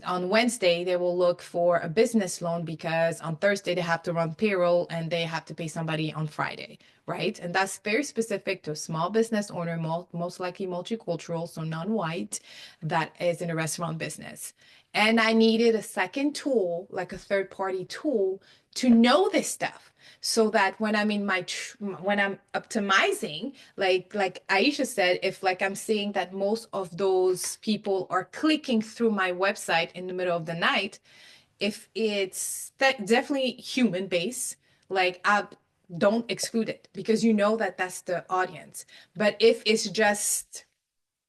on Wednesday, they will look for a business loan because on Thursday they have to run payroll and they have to pay somebody on Friday, right? And that's very specific to a small business owner, most likely multicultural, so non-white, that is in a restaurant business. And I needed a second tool, like a third party tool, to know this stuff, so that when I'm in my when I'm optimizing, like Iesha said, if like I'm seeing that most of those people are clicking through my website in the middle of the night, if it's definitely human base, like I don't exclude it because you know that that's the audience. But if it's just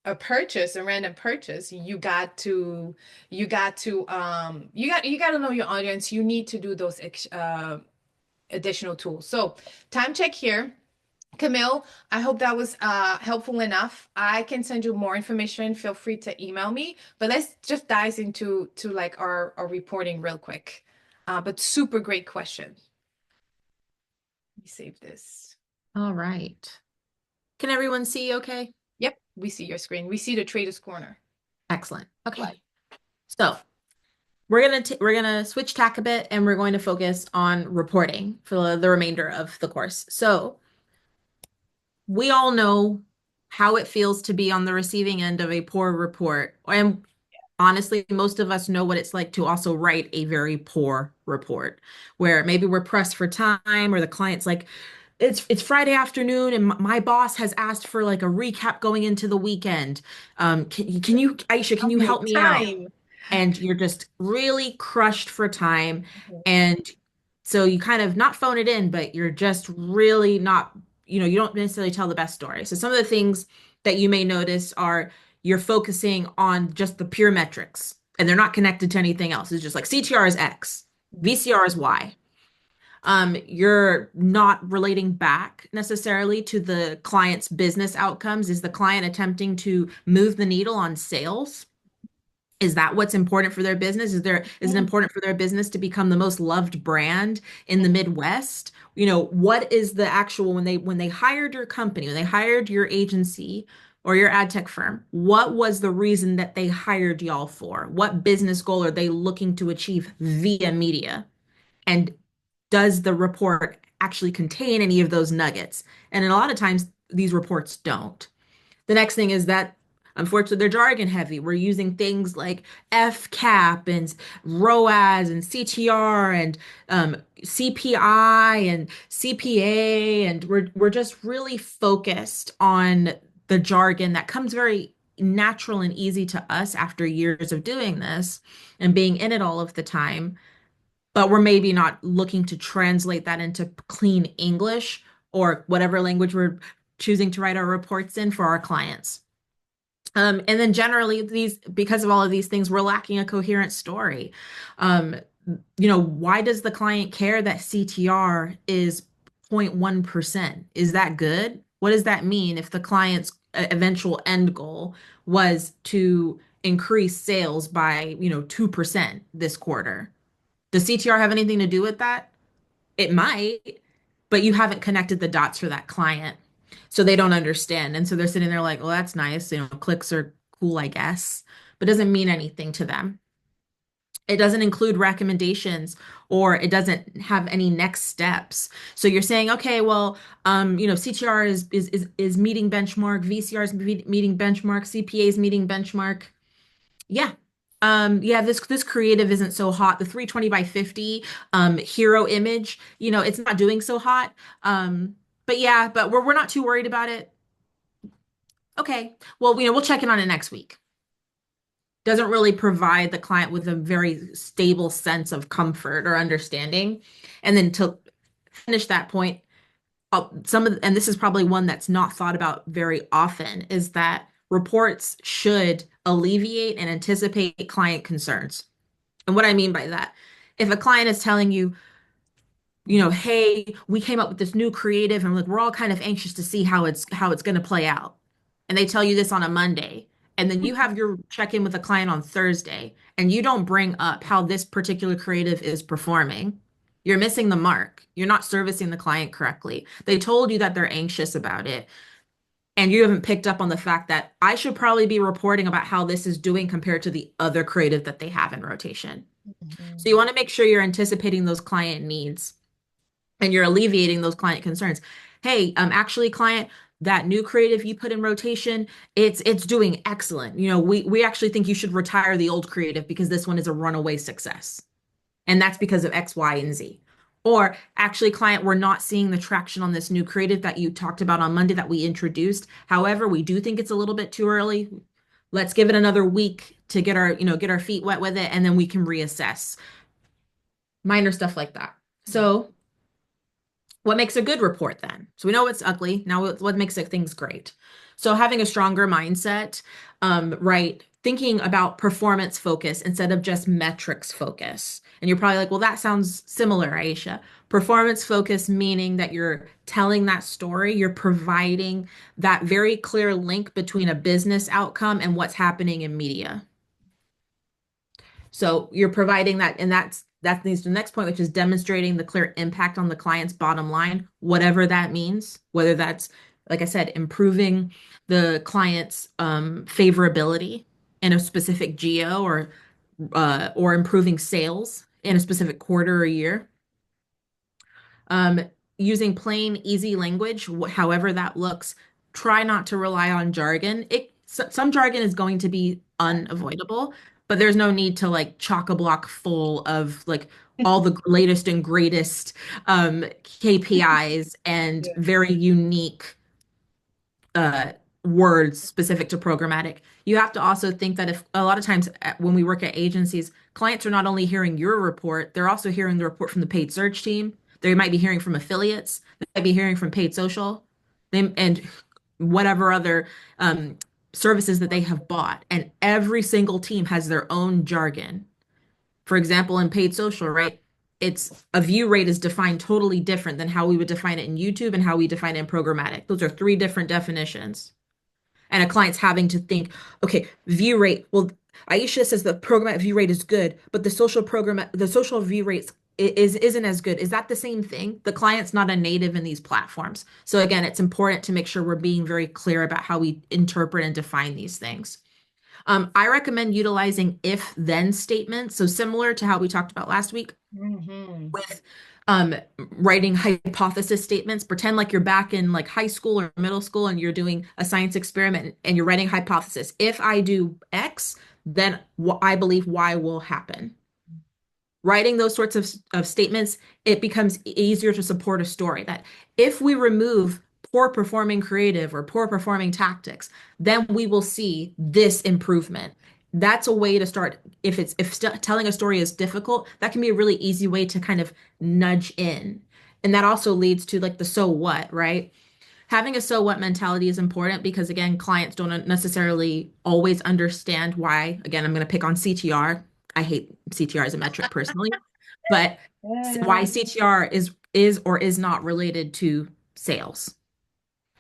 a purchase, a random purchase, you got to know your audience. You need to do those additional tools. So time check here. Camille, I hope that was helpful enough. I can send you more information. Feel free to email me. But let's just dive into like our reporting real quick. But super great question. Let me save this. All right. Can everyone see okay? Yep, we see your screen. We see the Traders Corner. Excellent. Right. Okay. So we're gonna switch tack a bit and we're going to focus on reporting for the remainder of the course. So we all know how it feels to be on the receiving end of a poor report. And honestly, most of us know what it's like to also write a very poor report, where maybe we're pressed for time or the client's like, it's Friday afternoon and my boss has asked for like a recap going into the weekend. Can you, Iesha, can Help you me with help me out? time. And you're just really crushed for time. Mhm. And so you kind of not phone it in, but you're just really not, you don't necessarily tell the best story. So some of the things that you may notice are you're focusing on just the pure metrics and they're not connected to anything else. It's just like CTR is X, VCR is Y. You're not relating back necessarily to the client's business outcomes. Is the client attempting to move the needle on sales? Is that what's important for their business? Is it Mhm. important for their business to become the most loved brand in the Midwest? What is the actual when they hired your company, when they hired your agency or your ad tech firm, what was the reason that they hired y'all for? What business goal are they looking to achieve via media? And does the report actually contain any of those nuggets? And a lot of times these reports don't. The next thing is that Unfortunately, they're jargon heavy. We're using things like FCAP and ROAS and CTR and CPI and CPA, and we're just really focused on the jargon that comes very natural and easy to us after years of doing this and being in it all of the time. But we're maybe not looking to translate that into clean English or whatever language we're choosing to write our reports in for our clients. And then generally because of all of these things, we're lacking a coherent story. Um, why does the client care that CTR is 0.1%? Is that good? What does that mean if the client's eventual end goal was to increase sales by, 2% this quarter? Does CTR have anything to do with that? It might, but you haven't connected the dots for that client. So they don't understand. And so they're sitting there like, well, that's nice. Clicks are cool, I guess, but doesn't mean anything to them. It doesn't include recommendations or it doesn't have any next steps. So you're saying, okay, well, CTR is meeting benchmark, VCR is meeting benchmark, CPA is meeting benchmark. Yeah. Yeah, this creative isn't so hot. The 320 by 50 hero image, it's not doing so hot. But yeah, but we're not too worried about it. Okay. Well, we'll check in on it next week. Doesn't really provide the client with a very stable sense of comfort or understanding. And then to finish that point, and this is probably one that's not thought about very often, is that reports should alleviate and anticipate client concerns. And what I mean by that, if a client is telling you, hey, we came up with this new creative and like we're all kind of anxious to see how it's going to play out. And they tell you this on a Monday, and then you have your check-in with a client on Thursday, and you don't bring up how this particular creative is performing. You're missing the mark. You're not servicing the client correctly. They told you that they're anxious about it, and you haven't picked up on the fact that I should probably be reporting about how this is doing compared to the other creative that they have in rotation. So you want to make sure you're anticipating those client needs and you're alleviating those client concerns. Hey, actually, client, that new creative you put in rotation, it's doing excellent. We actually think you should retire the old creative because this one is a runaway success. And that's because of X, Y, and Z. Or actually, client, we're not seeing the traction on this new creative that you talked about on Monday that we introduced. However, we do think it's a little bit too early. Let's give it another week to get our feet wet with it, and then we can reassess. Minor stuff like that. So what makes a good report then? So we know it's ugly. Now what makes things great? So having a stronger mindset, right? Thinking about performance focus instead of just metrics focus. And you're probably like, well, that sounds similar, Iesha. Performance focus meaning that you're telling that story, you're providing that very clear link between a business outcome and what's happening in media. So you're providing that, and that leads to the next point, which is demonstrating the clear impact on the client's bottom line, whatever that means, whether that's, like I said, improving the client's favorability in a specific geo or improving sales in a specific quarter or year. Using plain, easy language, however that looks. Try not to rely on jargon. Some jargon is going to be unavoidable, but there's no need to like chock a block full of like all the latest and greatest KPIs and Yeah. very unique words specific to programmatic. You have to also think that if a lot of times when we work at agencies, clients are not only hearing your report, they're also hearing the report from the paid search team. They might be hearing from affiliates. They might be hearing from paid social, and whatever other services that they have bought. And every single team has their own jargon. For example, in paid social, right? It's a view rate is defined totally different than how we would define it in YouTube and how we define it in programmatic. Those are three different definitions. And a client's having to think, okay, view rate. Well, Iesha says the programmatic view rate is good, but the social view rates isn't as good. Is that the same thing? The client's not a native in these platforms. So again, it's important to make sure we're being very clear about how we interpret and define these things. I recommend utilizing if-then statements. So similar to how we talked about last week Mm-hmm. with writing hypothesis statements. Pretend like you're back in like high school or middle school and you're doing a science experiment and you're writing hypothesis. If I do X, then I believe Y will happen. Writing those sorts of statements, it becomes easier to support a story that if we remove poor performing creative or poor performing tactics, then we will see this improvement. That's a way to start. If telling a story is difficult, that can be a really easy way to kind of nudge in. And that also leads to like the so what, right? Having a so what mentality is important because again, clients don't necessarily always understand why. Again, I'm going to pick on CTR. I hate CTR as a metric personally, but why Yeah. CTR is or is not related to sales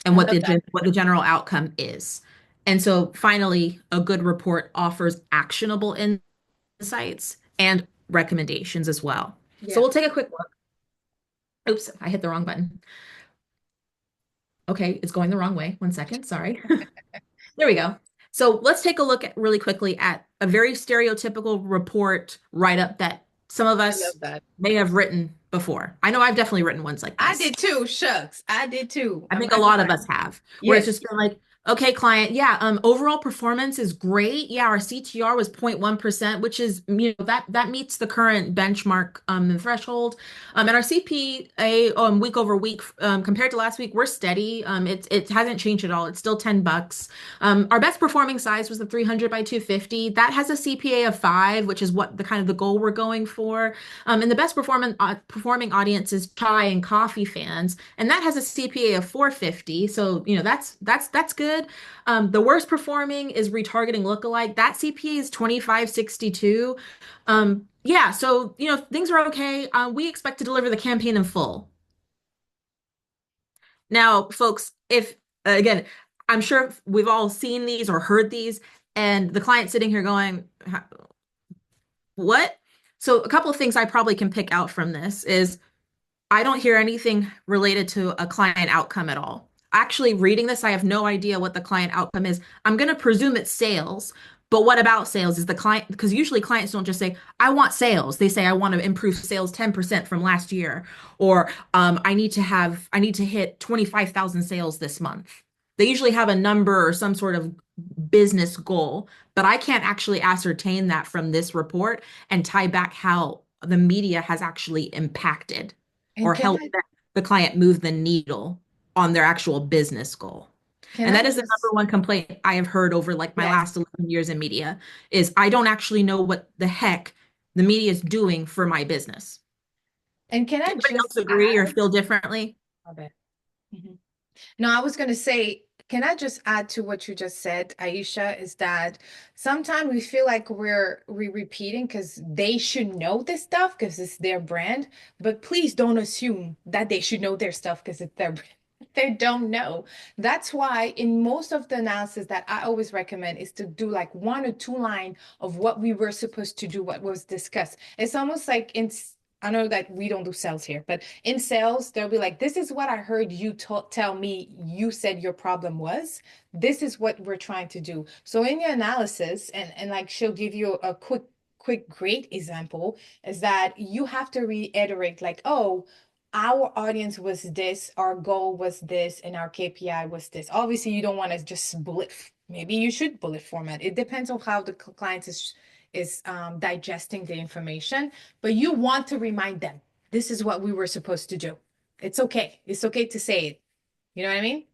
and I love that. what the general outcome is. And so finally, a good report offers actionable insights and recommendations as well. So Yeah. we'll take a quick look. Oops, I hit the wrong button. Okay, it's going the wrong way. One second, sorry. There we go. So let's take a look at really quickly at a very stereotypical report write-up that some of I love us that. may have written before. I know I've definitely written ones like I this. did too. Shucks. I did too. I I'm think a not gonna lot of lie. us have, where it's Yes. just been like, okay, client, yeah, overall performance is great. Yeah, our CTR was 0.1%, which is, that meets the current benchmark the threshold. And our CPA week over week compared to last week, we're steady. It hasn't changed at all. It's still $10. Our best performing size was the 300 by 250. That has a CPA of 5, which is what the kind of the goal we're going for. And the best performing audience is chai and coffee fans, and that has a CPA of 450. So, that's good. The worst performing is retargeting lookalike. That CPA is 2562. Yeah, so things are okay. We expect to deliver the campaign in full. Now, folks, if again, I'm sure we've all seen these or heard these, and the client sitting here going, what? So a couple of things I probably can pick out from this is I don't hear anything related to a client outcome at all. Actually, reading this, I have no idea what the client outcome is. I'm going to presume it's sales, but what about sales? Is the client, because usually clients don't just say, I want sales. They say, I want to improve sales 10% from last year, or I need to hit 25,000 sales this month. They usually have a number or some sort of business goal, but I can't actually ascertain that from this report and tie back how the media has actually impacted And or help the client move the needle on their actual business goal. can And I that is the number just one complaint I have heard over like my yes. last 11 years in media is I don't actually know what the heck the media is doing for my business. And can Does I anybody else just agree or add? feel differently? Okay. Mhm. No, I was going to say, can I just add to what you just said, Iesha, is that sometimes we feel like we're repeating because they should know this stuff because it's their brand, but please don't assume that they should know their stuff because it's their brand. They don't know. That's why in most of the analysis that I always recommend is to do like 1 or 2 line of what we were supposed to do, what was discussed. It's almost like I know that we don't do sales here, but in sales, they'll be like, this is what I heard you tell me you said your problem was. This is what we're trying to do. So in your analysis, and like she'll give you a quick, great example, is that you have to reiterate, like, oh, our audience was this, our goal was this, and our KPI was this. Obviously, you don't want to just bullet, maybe you should bullet format. It depends on how the client is digesting the information, but you want to remind them this is what we were supposed to do. It's okay. It's okay to say it. You know what I mean?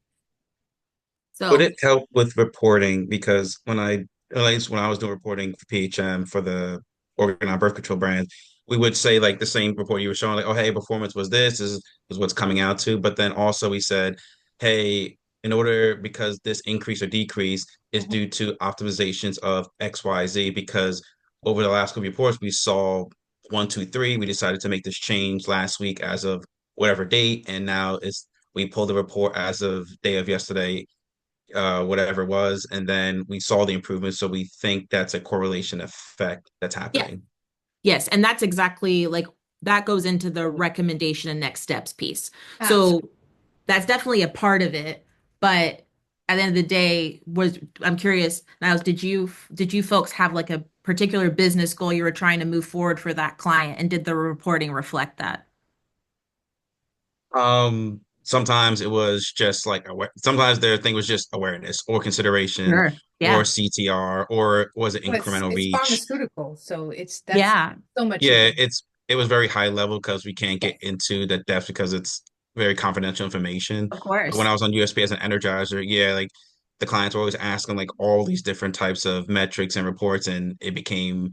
Would So it help with reporting? Because at least when I was doing reporting for PHM for the organized birth control brand, we would say like the same report you were showing, like, oh, hey, performance was this is what's coming out to. But then also we said, hey, in order because this increase or decrease is Mhm. due to optimizations of XYZ, because over the last couple of reports, we saw 1, 2, 3. We decided to make this change last week as of whatever date, and now it's we pulled the report as of day of yesterday, whatever it was, and then we saw the improvement. So we think that's a correlation effect that's yeah, happening. yes, and that's exactly like that goes into the recommendation and next steps piece. Absolutely. So that's definitely a part of it, but at the end of the day, I'm curious, Niles, did you folks have like a particular business goal you were trying to move forward for that client, and did the reporting reflect that? Sometimes it was just like sometimes their thing was just awareness or consideration Sure. or Yeah. CTR or was it Well, incremental it's reach? pharmaceutical, so that's Yeah. so much you Yeah, can. it was very high level because we can't get Yes. into the depth because it's very confidential information. Of But when course. I was on USP as an energizer, yeah, like the clients were always asking like all these different types of metrics and reports, and it became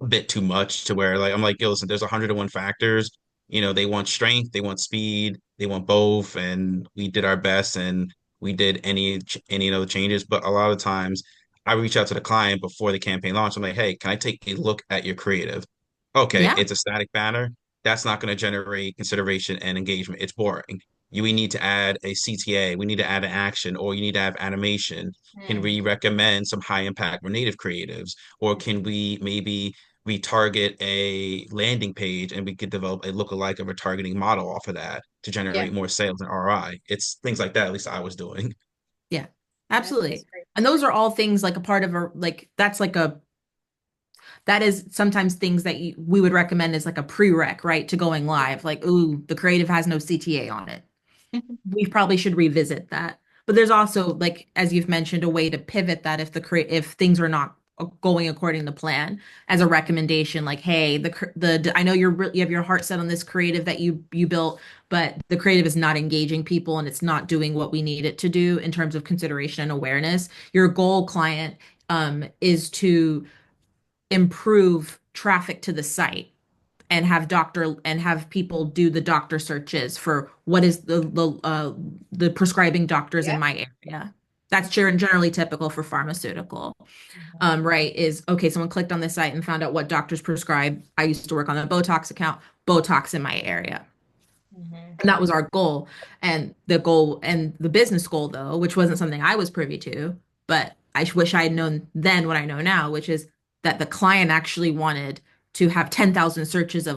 a bit too much to where like I'm like, yo, listen, there's 101 factors. They want strength, they want speed, they want both, and we did our best and we did any of the changes. But a lot of times I reach out to the client before the campaign launch. I'm like, hey, can I take a look at your creative? Okay, Yeah. it's a static banner. That's not going to generate consideration and engagement. It's boring. We need to add a CTA, we need to add an action, or you need to have animation. Can Mm. we recommend some high impact or native creatives? Or can we maybe retarget a landing page and we could develop a lookalike of a targeting model off of that to Yeah, generate more sales and ROI? It's things like that, at least I was doing. Yeah. that's Absolutely. great. And those are all things like a part of a like that's like a that is sometimes things that we would recommend as like a prereq, right, to going live. Like, ooh, the creative has no CTA on it. We probably should revisit that. But there's also, like, as you've mentioned, a way to pivot that if things are not going according to plan, as a recommendation, like, hey, I know you have your heart set on this creative that you built, but the creative is not engaging people and it's not doing what we need it to do in terms of consideration and awareness. Your goal client is to improve traffic to the site and have people do the doctor searches for what is the prescribing doctors in Yeah. my area. That's generally typical for pharmaceutical. Mhm. Right, is okay, someone clicked on this site and found out what doctors prescribe. I used to work on the Botox account, Botox in my area. Mhm. And that was our goal. And the goal and the business goal, though, which wasn't something I was privy to, but I wish I had known then what I know now, which is that the client actually wanted to have 10,000 searches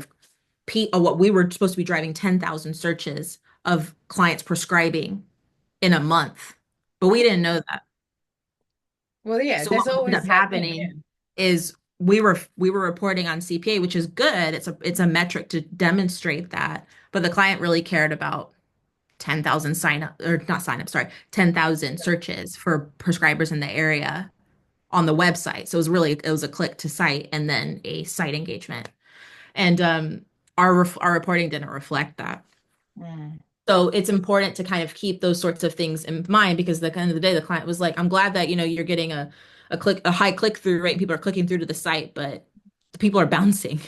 what we were supposed to be driving 10,000 searches of clients prescribing in a month. But we didn't know that. Well, yeah, So there's what would end always up that thing. Yeah. happening is we were reporting on CPA, which is good. It's a metric to demonstrate that, but the client really cared about 10,000 sign up or not sign up, sorry, 10,000 searches for prescribers in the area on the website. So it was a click to site and then a site engagement. And our reporting didn't reflect that. Mm. So it's important to kind of keep those sorts of things in mind because at the end of the day, the client was like, I'm glad that, you're getting a high click through rate and people are clicking through to the site, but the people are bouncing.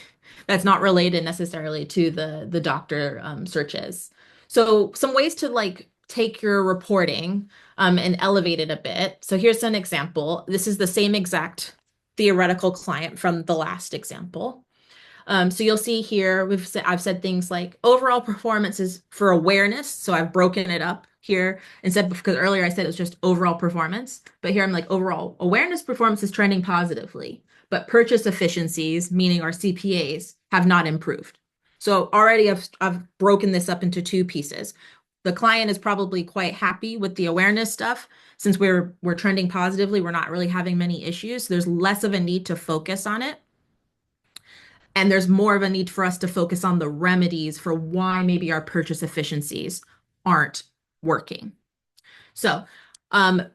That's not related necessarily to the doctor searches. So some ways to like take your reporting and elevate it a bit. So here's an example. This is the same exact theoretical client from the last example. So you'll see here, I've said things like overall performance is for awareness. So I've broken it up here instead because earlier I said it was just overall performance, but here I'm like overall awareness performance is trending positively, but purchase efficiencies, meaning our CPAs, have not improved. So already I've broken this up into two pieces. The client is probably quite happy with the awareness stuff since we're trending positively. We're not really having many issues. So there's less of a need to focus on it. And there's more of a need for us to focus on the remedies for why maybe our purchase efficiencies aren't working. So I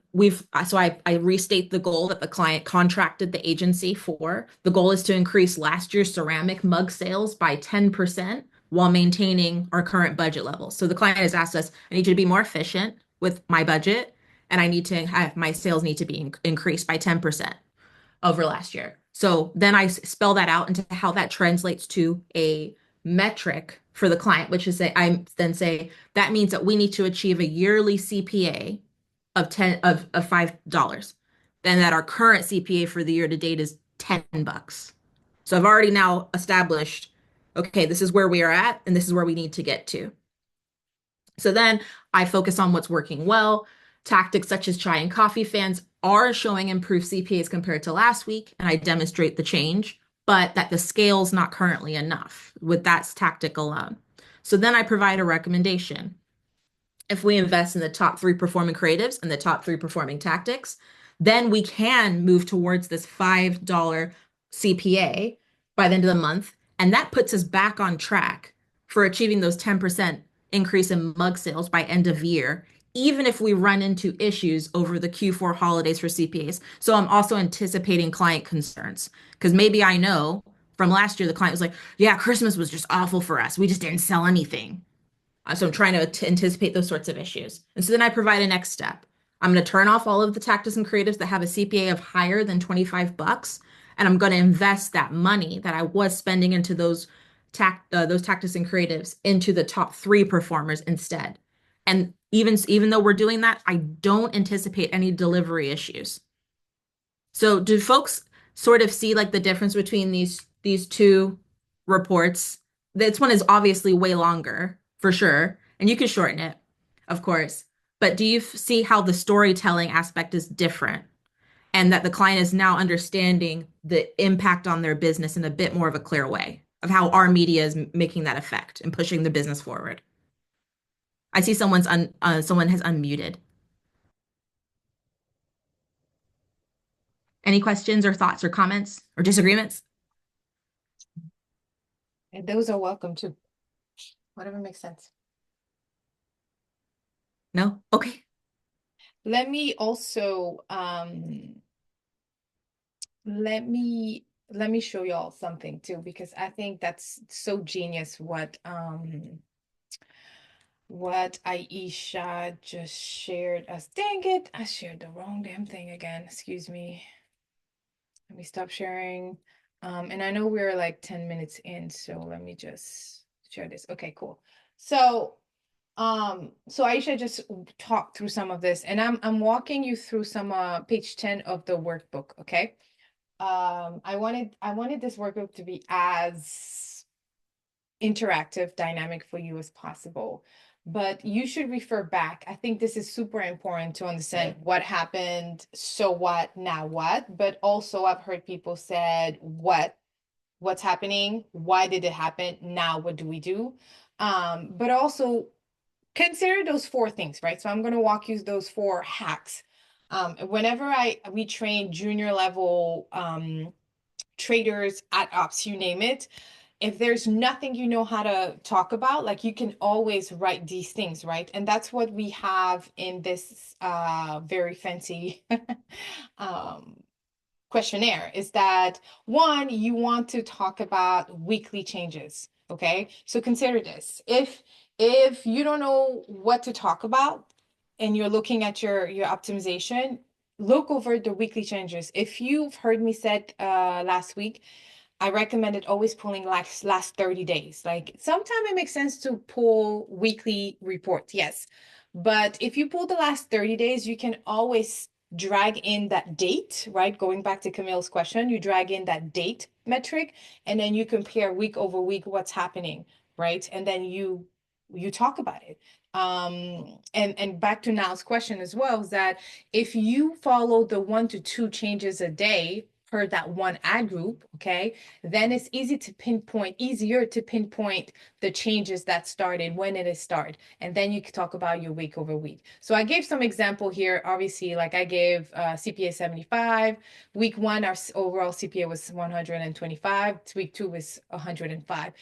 restate the goal that the client contracted the agency for. The goal is to increase last year's ceramic mug sales by 10% while maintaining our current budget levels. So the client has asked us, I need you to be more efficient with my budget, and I need to have my sales need to be increased by 10% over last year. So then I spell that out into how that translates to a metric for the client, which is I then say that means that we need to achieve a yearly CPA of $5. Then that our current CPA for the year to date is $10. So I've already now established, okay, this is where we are at and this is where we need to get to. So then I focus on what's working well. Tactics such as chai and coffee fans are showing improved CPAs compared to last week, and I demonstrate the change, but that the scale's not currently enough with that tactic alone. So then I provide a recommendation. If we invest in the top three performing creatives and the top three performing tactics, then we can move towards this $5 CPA by the end of the month. And that puts us back on track for achieving those 10% increase in mug sales by end of year, even if we run into issues over the Q4 holidays for CPAs. So I'm also anticipating client concerns because maybe I know from last year the client was like, yeah, Christmas was just awful for us. We just didn't sell anything. So I'm trying to anticipate those sorts of issues. And so then I provide a next step. I'm going to turn off all of the tactics and creatives that have a CPA of higher than 25 bucks, and I'm going to invest that money that I was spending into those tactics and creatives into the top 3 performers instead. And even though we're doing that, I don't anticipate any delivery issues. So do folks sort of see like the difference between these two reports? This one is obviously way longer for sure, and you can shorten it, of course. But do you see how the storytelling aspect is different and that the client is now understanding the impact on their business in a bit more of a clear way of how our media is making that effect and pushing the business forward? I see someone has unmuted. Any questions or thoughts or comments or disagreements? And those are welcome too. Whatever makes sense. No? Okay. Let me also let me show y'all something too, because I think that's so genius what Iesha just shared us. Dang it, I shared the wrong damn thing again. Excuse me. Let me stop sharing. And I know we're like 10 minutes in, so let me just share this. Okay, cool. So Iesha just talked through some of this, and I'm walking you through some page 10 of the workbook, okay? I wanted this workbook to be as interactive, dynamic for you as possible. But you should refer back. I think this is super important to understand what happened, so what, now what. But also I've heard people said what's happening, why did it happen, now what do we do? But also consider those 4 things, right? So I'm going to walk you those 4 hacks. Whenever we train junior level traders, at ops, you name it, if there's nothing you know how to talk about, like you can always write these things, right? And that's what we have in this very fancy questionnaire, is that 1, you want to talk about weekly changes. Okay, so consider this. If you don't know what to talk about and you're looking at your optimization, look over the weekly changes. If you've heard me said last week, I recommended always pulling last 30 days. Like sometimes it makes sense to pull weekly reports, yes. But if you pull the last 30 days, you can always drag in that date, right? Going back to Camille's question, you drag in that date metric, and then you compare week over week what's happening, right? And then you talk about it. And back to Now's question as well, is that if you follow the 1 to 2 changes a day per that one ad group, okay, then it's easier to pinpoint the changes that started, when it is started, and then you can talk about your week over week. So I gave some example here. Obviously, like I gave CPA 75. Week 1, our overall CPA was 125. Week 2 was 105.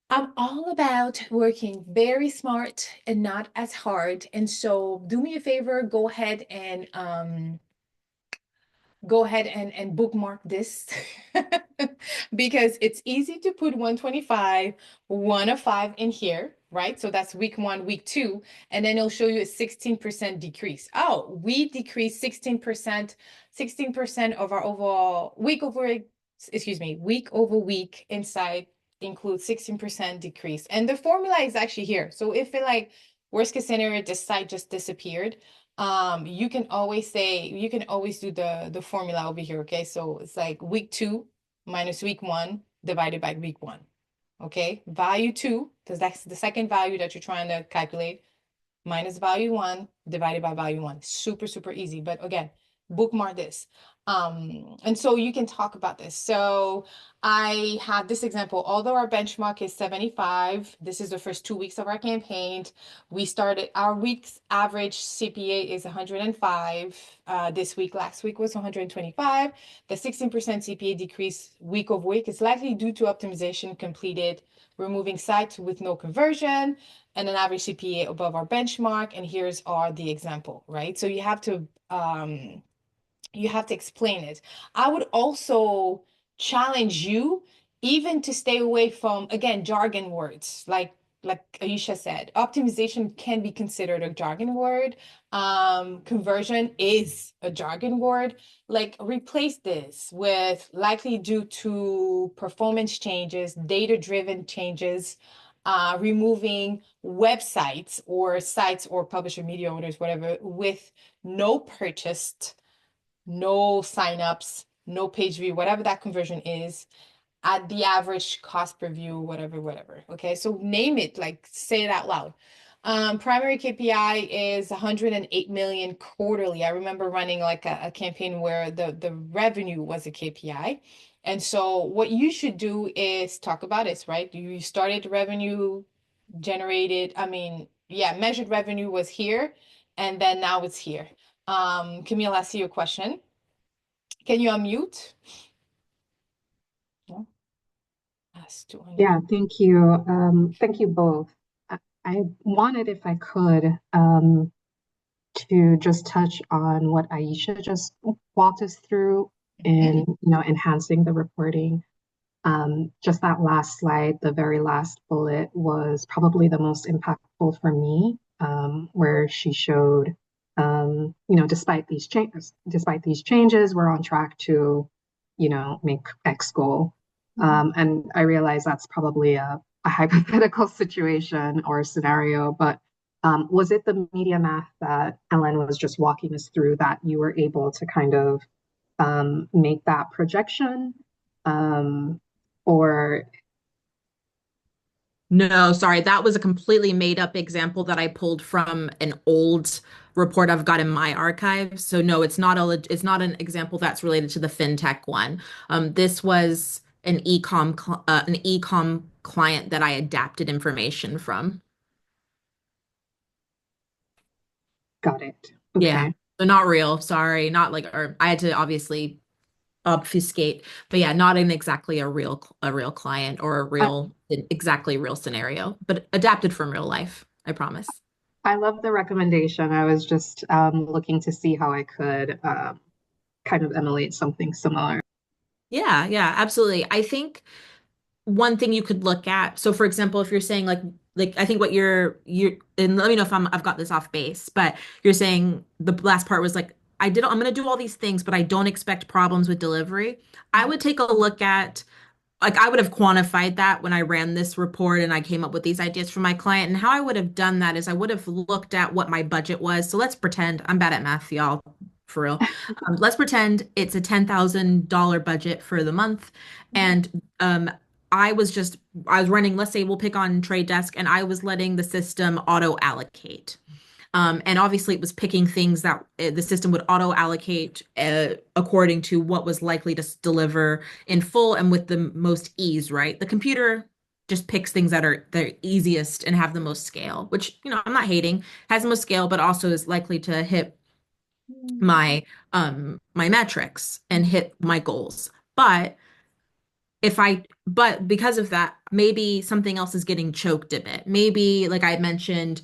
I'm all about working very smart and not as hard. And so do me a favor, go ahead and bookmark this because it's easy to put 125, 105 in here, right? So that's week 1, week 2, and then it'll show you a 16% decrease. Oh, we decreased 16%, 16% of our overall week over week inside includes 16% decrease. And the formula is actually here. So if it like worst case scenario, this site just disappeared, you can always do the formula over here. Okay, so it's like week 2 minus week 1 divided by week 1. Okay, value 2, because that's the second value that you're trying to calculate, minus value 1 divided by value 1. Super easy. But again, bookmark this. And so you can talk about this. So I had this example, although our benchmark is 75, this is the first 2 weeks of our campaign. We started our week's average CPA is 105 this week. Last week was 125. The 16% CPA decrease week over week is likely due to optimization completed, removing sites with no conversion, and an average CPA above our benchmark. And here's the example, right? So you have to explain it. I would also challenge you even to stay away from, again, jargon words. Like Iesha said, optimization can be considered a jargon word. Conversion is a jargon word. Like, replace this with likely due to performance changes, data-driven changes, removing websites or sites or publisher media owners, whatever, with no purchased, no signups, no page view, whatever that conversion is, at the average cost per view, whatever. Okay, so name it, like say it out loud. Primary KPI is 108 million quarterly. I remember running like a campaign where the revenue was a KPI. And so what you should do is talk about it, right? You started revenue generated, measured revenue was here, and then now it's here. Camille, I see your question. Can you unmute? No? Has to Yeah, unmute. thank you. Thank you both. I wanted, if I could, to just touch on what Iesha just walked us through in, enhancing the reporting. Just that last slide, the very last bullet was probably the most impactful for me, where she showed, despite these changes, we're on track to, make X goal. And I realize that's probably a hypothetical situation or scenario, but was it the media math that Ellen was just walking us through that you were able to kind of make that projection? Or No, sorry, that was a completely made up example that I pulled from an old report I've got in my archive. So no, it's not an example that's related to the fintech one. This was an ecom client that I adapted information from. got it. Yeah. Okay. So not real, sorry, not like, or I had to obviously obfuscate, but yeah, not in exactly a real client or a I, real exactly real scenario, but adapted from real life, I promise. I love the recommendation. I was just looking to see how I could kind of emulate something similar. Yeah, yeah, absolutely. I think one thing you could look at, so for example, if you're saying like I think what you're and let me know if I've got this off base, but you're saying the last part was like I'm gonna do all these things, but I don't expect problems with delivery. I would take a look at, like, I would have quantified that when I ran this report and I came up with these ideas for my client. And how I would have done that is I would have looked at what my budget was. So let's pretend I'm bad at math, y'all, for real. Let's pretend it's a $10,000 budget for the month. And I was running, let's say we'll pick on Trade Desk, and I was letting the system auto allocate. And obviously, it was picking things that the system would auto allocate according to what was likely to deliver in full and with the most ease, right? The computer just picks things that are the easiest and have the most scale, which, I'm not hating, has the most scale, but also is likely to hit my metrics and hit my goals. But because of that, maybe something else is getting choked a bit. Maybe, like I mentioned,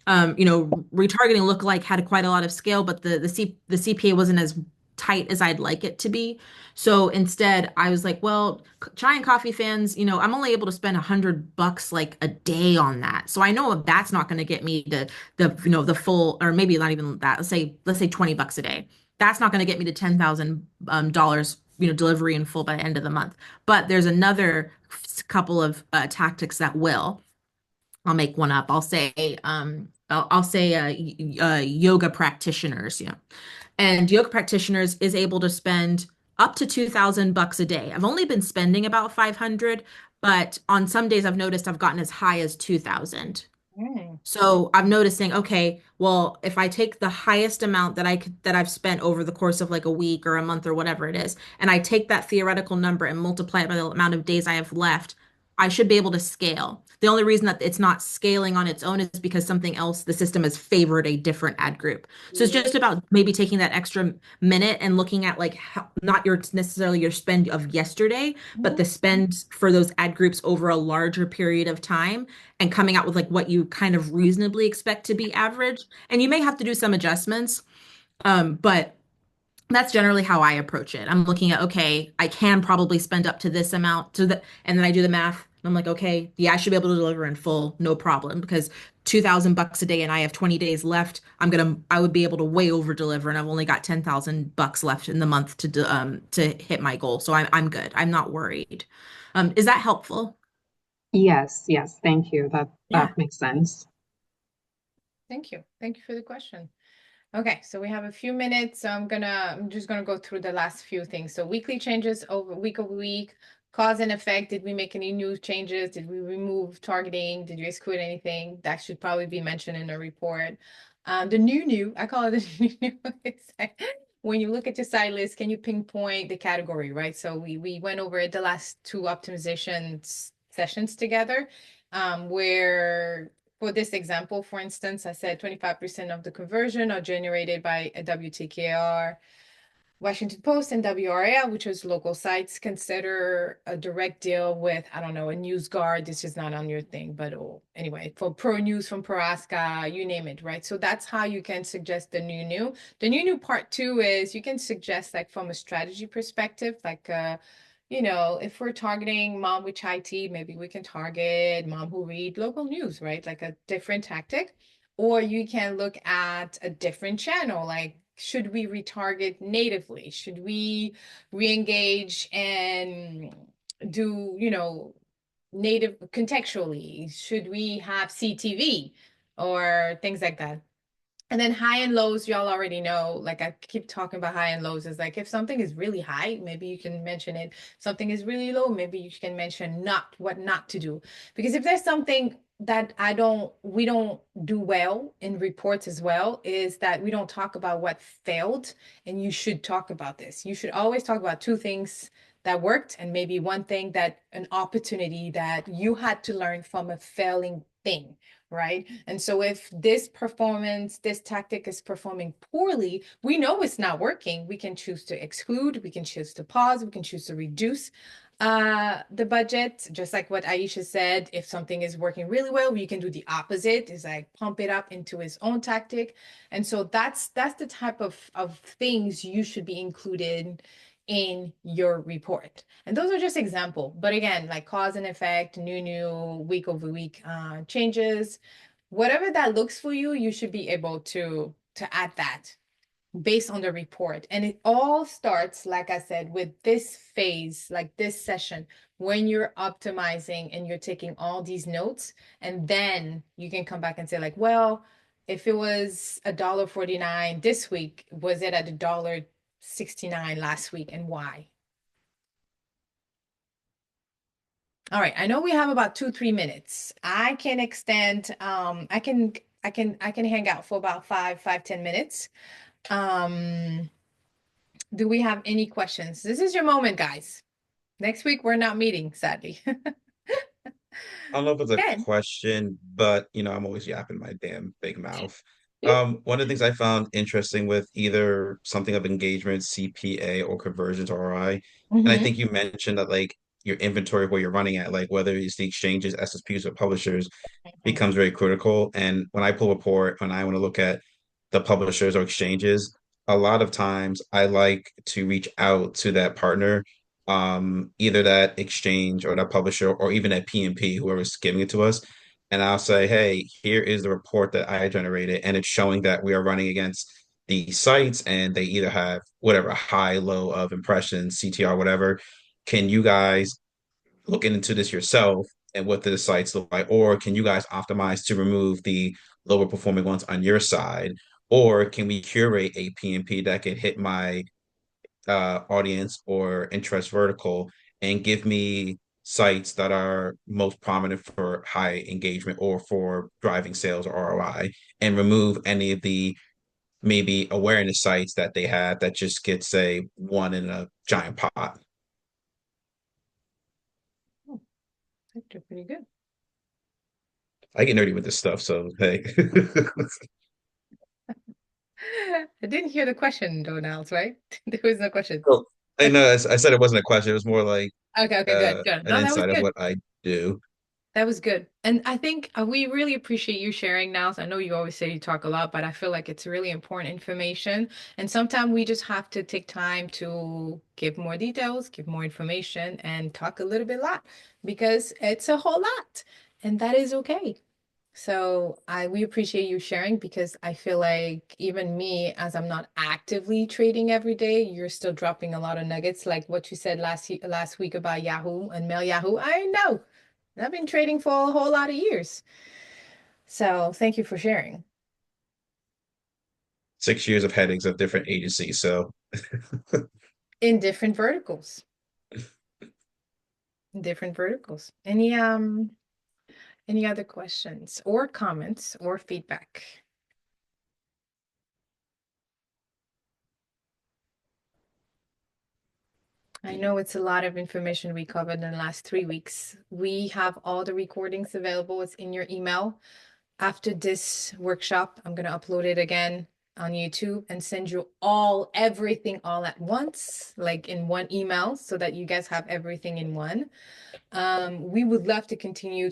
retargeting lookalike had quite a lot of scale, but the CPA wasn't as tight as I'd like it to be. So instead, I was like, well, giant coffee fans, I'm only able to spend $100 like a day on that. So I know that's not going to get me to the full, or maybe not even that. Let's say $20 a day. That's not going to get me to $10,000, delivery in full by the end of the month. But there's another couple of tactics that will. I'll make one up. I'll say yoga practitioners, and yoga practitioners is able to spend up to $2,000 a day. I've only been spending about 500, but on some days I've noticed I've gotten as high as 2,000. Mm. So I'm noticing, okay, well, if I take the highest amount that I've spent over the course of like a week or a month or whatever it is, and I take that theoretical number and multiply it by the amount of days I have left, I should be able to scale. The only reason that it's not scaling on its own is because something else, the system has favored a different ad group. So it's just about maybe taking that extra minute and looking at like how, not your necessarily your spend of yesterday, but Mhm. the spend for those ad groups over a larger period of time and coming out with like what you kind of reasonably expect to be average. And you may have to do some adjustments, but that's generally how I approach it. I'm looking at, okay, I can probably spend up to this amount to the, and then I do the math. And I'm like, okay, yeah, I should be able to deliver in full, no problem, because 2,000 bucks a day and I have 20 days left. I would be able to way over deliver, and I've only got 10,000 bucks left in the month to hit my goal. So I'm good. I'm not worried. Is that helpful? Yes, yes, thank you. Yeah. That makes sense. Thank you. Thank you for the question. Okay, so we have a few minutes. So I'm just gonna go through the last few things. So weekly changes over week, cause and effect. Did we make any new changes? Did we remove targeting? Did we exclude anything? That should probably be mentioned in the report. The new, I call it the new. It's like when you look at your site list, can you pinpoint the category, right? So we went over it the last two optimization sessions together, where for this example, for instance, I said 25% of the conversion are generated by a WTKR, Washington Post, and WRAL, which is local sites. Consider a direct deal with, I don't know, a news guard. This is not on your thing, but oh, anyway, for Pro News from Proaska, you name it, right? So that's how you can suggest the new. The new part two is you can suggest like from a strategy perspective, like if we're targeting mom with chai tea, maybe we can target mom who read local news, right? Like a different tactic. Or you can look at a different channel, like should we retarget natively? Should we re-engage and do, native contextually? Should we have CTV or things like that? And then high and lows, y'all already know. Like I keep talking about high and lows. Is like if something is really high, maybe you can mention it. Something is really low, maybe you can mention not what not to do. Because if there's something that we don't do well in reports as well, is that we don't talk about what failed. And you should talk about this. You should always talk about two things that worked and maybe one thing that an opportunity that you had to learn from a failing thing, right? And so if this tactic is performing poorly, we know it's not working. We can choose to exclude, we can choose to pause, we can choose to reduce the budget, just like what Iesha said. If something is working really well, you can do the opposite, is like pump it up into his own tactic. And so that's the type of things you should be included in your report. And those are just example. But again, like cause and effect, new week over week changes, whatever that looks for you, you should be able to add that based on the report. And it all starts, like I said, with this phase, like this session, when you're optimizing and you're taking all these notes, and then you can come back and say, like, well, if it was $1.49 this week, was it at $1.69 last week, and why? All right, I know we have about 2, 3 minutes. I can extend, I can hang out for about 10 minutes. Um, do we have any questions? This is your moment, guys. Next week we're not meeting, sadly. I don't know if it's a Good. question, but I'm always yapping my damn big mouth. One of the things I found interesting with either something of engagement, CPA, or conversions ROI, and I Mm-hmm. think you mentioned that like your inventory of where you're running at, like whether it's the exchanges, SSPs, or publishers, becomes very critical. And when I pull a report, when I want to look at the publishers or exchanges, a lot of times I like to reach out to that partner, either that exchange or that publisher or even that PMP, whoever's giving it to us. And I'll say, hey, here is the report that I generated, and it's showing that we are running against the sites and they either have whatever high, low of impressions, CTR, whatever. Can you guys looking into this yourself and what the sites look like? Or can you guys optimize to remove the lower performing ones on your side? Or can we curate a PMP that can hit my audience or interest vertical and give me sites that are most prominent for high engagement or for driving sales or ROI, and remove any of the maybe awareness sites that they have that just get, say, one in a giant pot. Oh, that's pretty good. I get nerdy with this stuff, so hey. I didn't hear the question, though, Niles, right? There was no question. So, I know I said it wasn't a question, it was more like Okay, okay, good, good. an No, that was insight of good. what I do. That was good. And I think we really appreciate you sharing now. I know you always say you talk a lot, but I feel like it's really important information. And sometimes we just have to take time to give more details, give more information, and talk a little bit lot because it's a whole lot. And that is okay. So we appreciate you sharing because I feel like even me, as I'm not actively trading every day, you're still dropping a lot of nuggets, like what you said last week about Yahoo and Mail Yahoo. I know. I've been trading for a whole lot of years. So thank you for sharing. 6 years of headings of different agencies. So In different verticals. In different verticals. Any other questions or comments or feedback? I know it's a lot of information we covered in the last 3 weeks. We have all the recordings available. It's in your email. After this workshop, I'm going to upload it again on YouTube and send you everything all at once, like in one email, so that you guys have everything in one. We would love to continue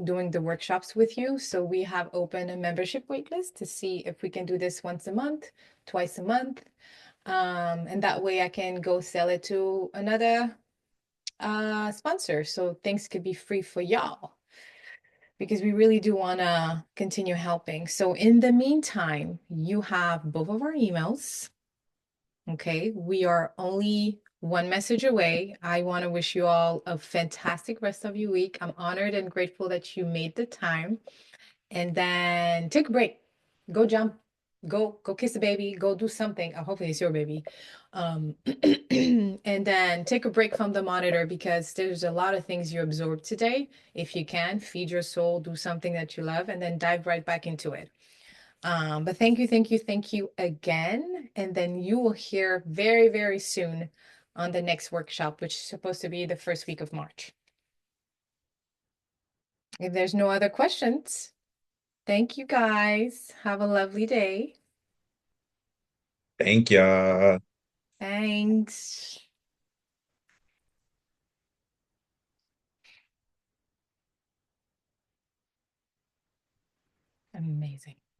doing the workshops with you. So we have opened a membership waitlist to see if we can do this once a month, twice a month. And that way I can go sell it to another sponsor. So things could be free for y'all because we really do want to continue helping. So in the meantime, you have both of our emails. Okay, we are only one message away. I want to wish you all a fantastic rest of your week. I'm honored and grateful that you made the time. And then take a break. Go jump. Go kiss a baby. Go do something. Hopefully it's your baby. And then take a break from the monitor because there's a lot of things you absorb today. If you can, feed your soul, do something that you love, and then dive right back into it. But thank you, thank you, thank you again. And then you will hear very, very soon on the next workshop, which is supposed to be the first week of March. If there's no other questions, thank you guys. Have a lovely day. thank ya. Thanks. Amazing.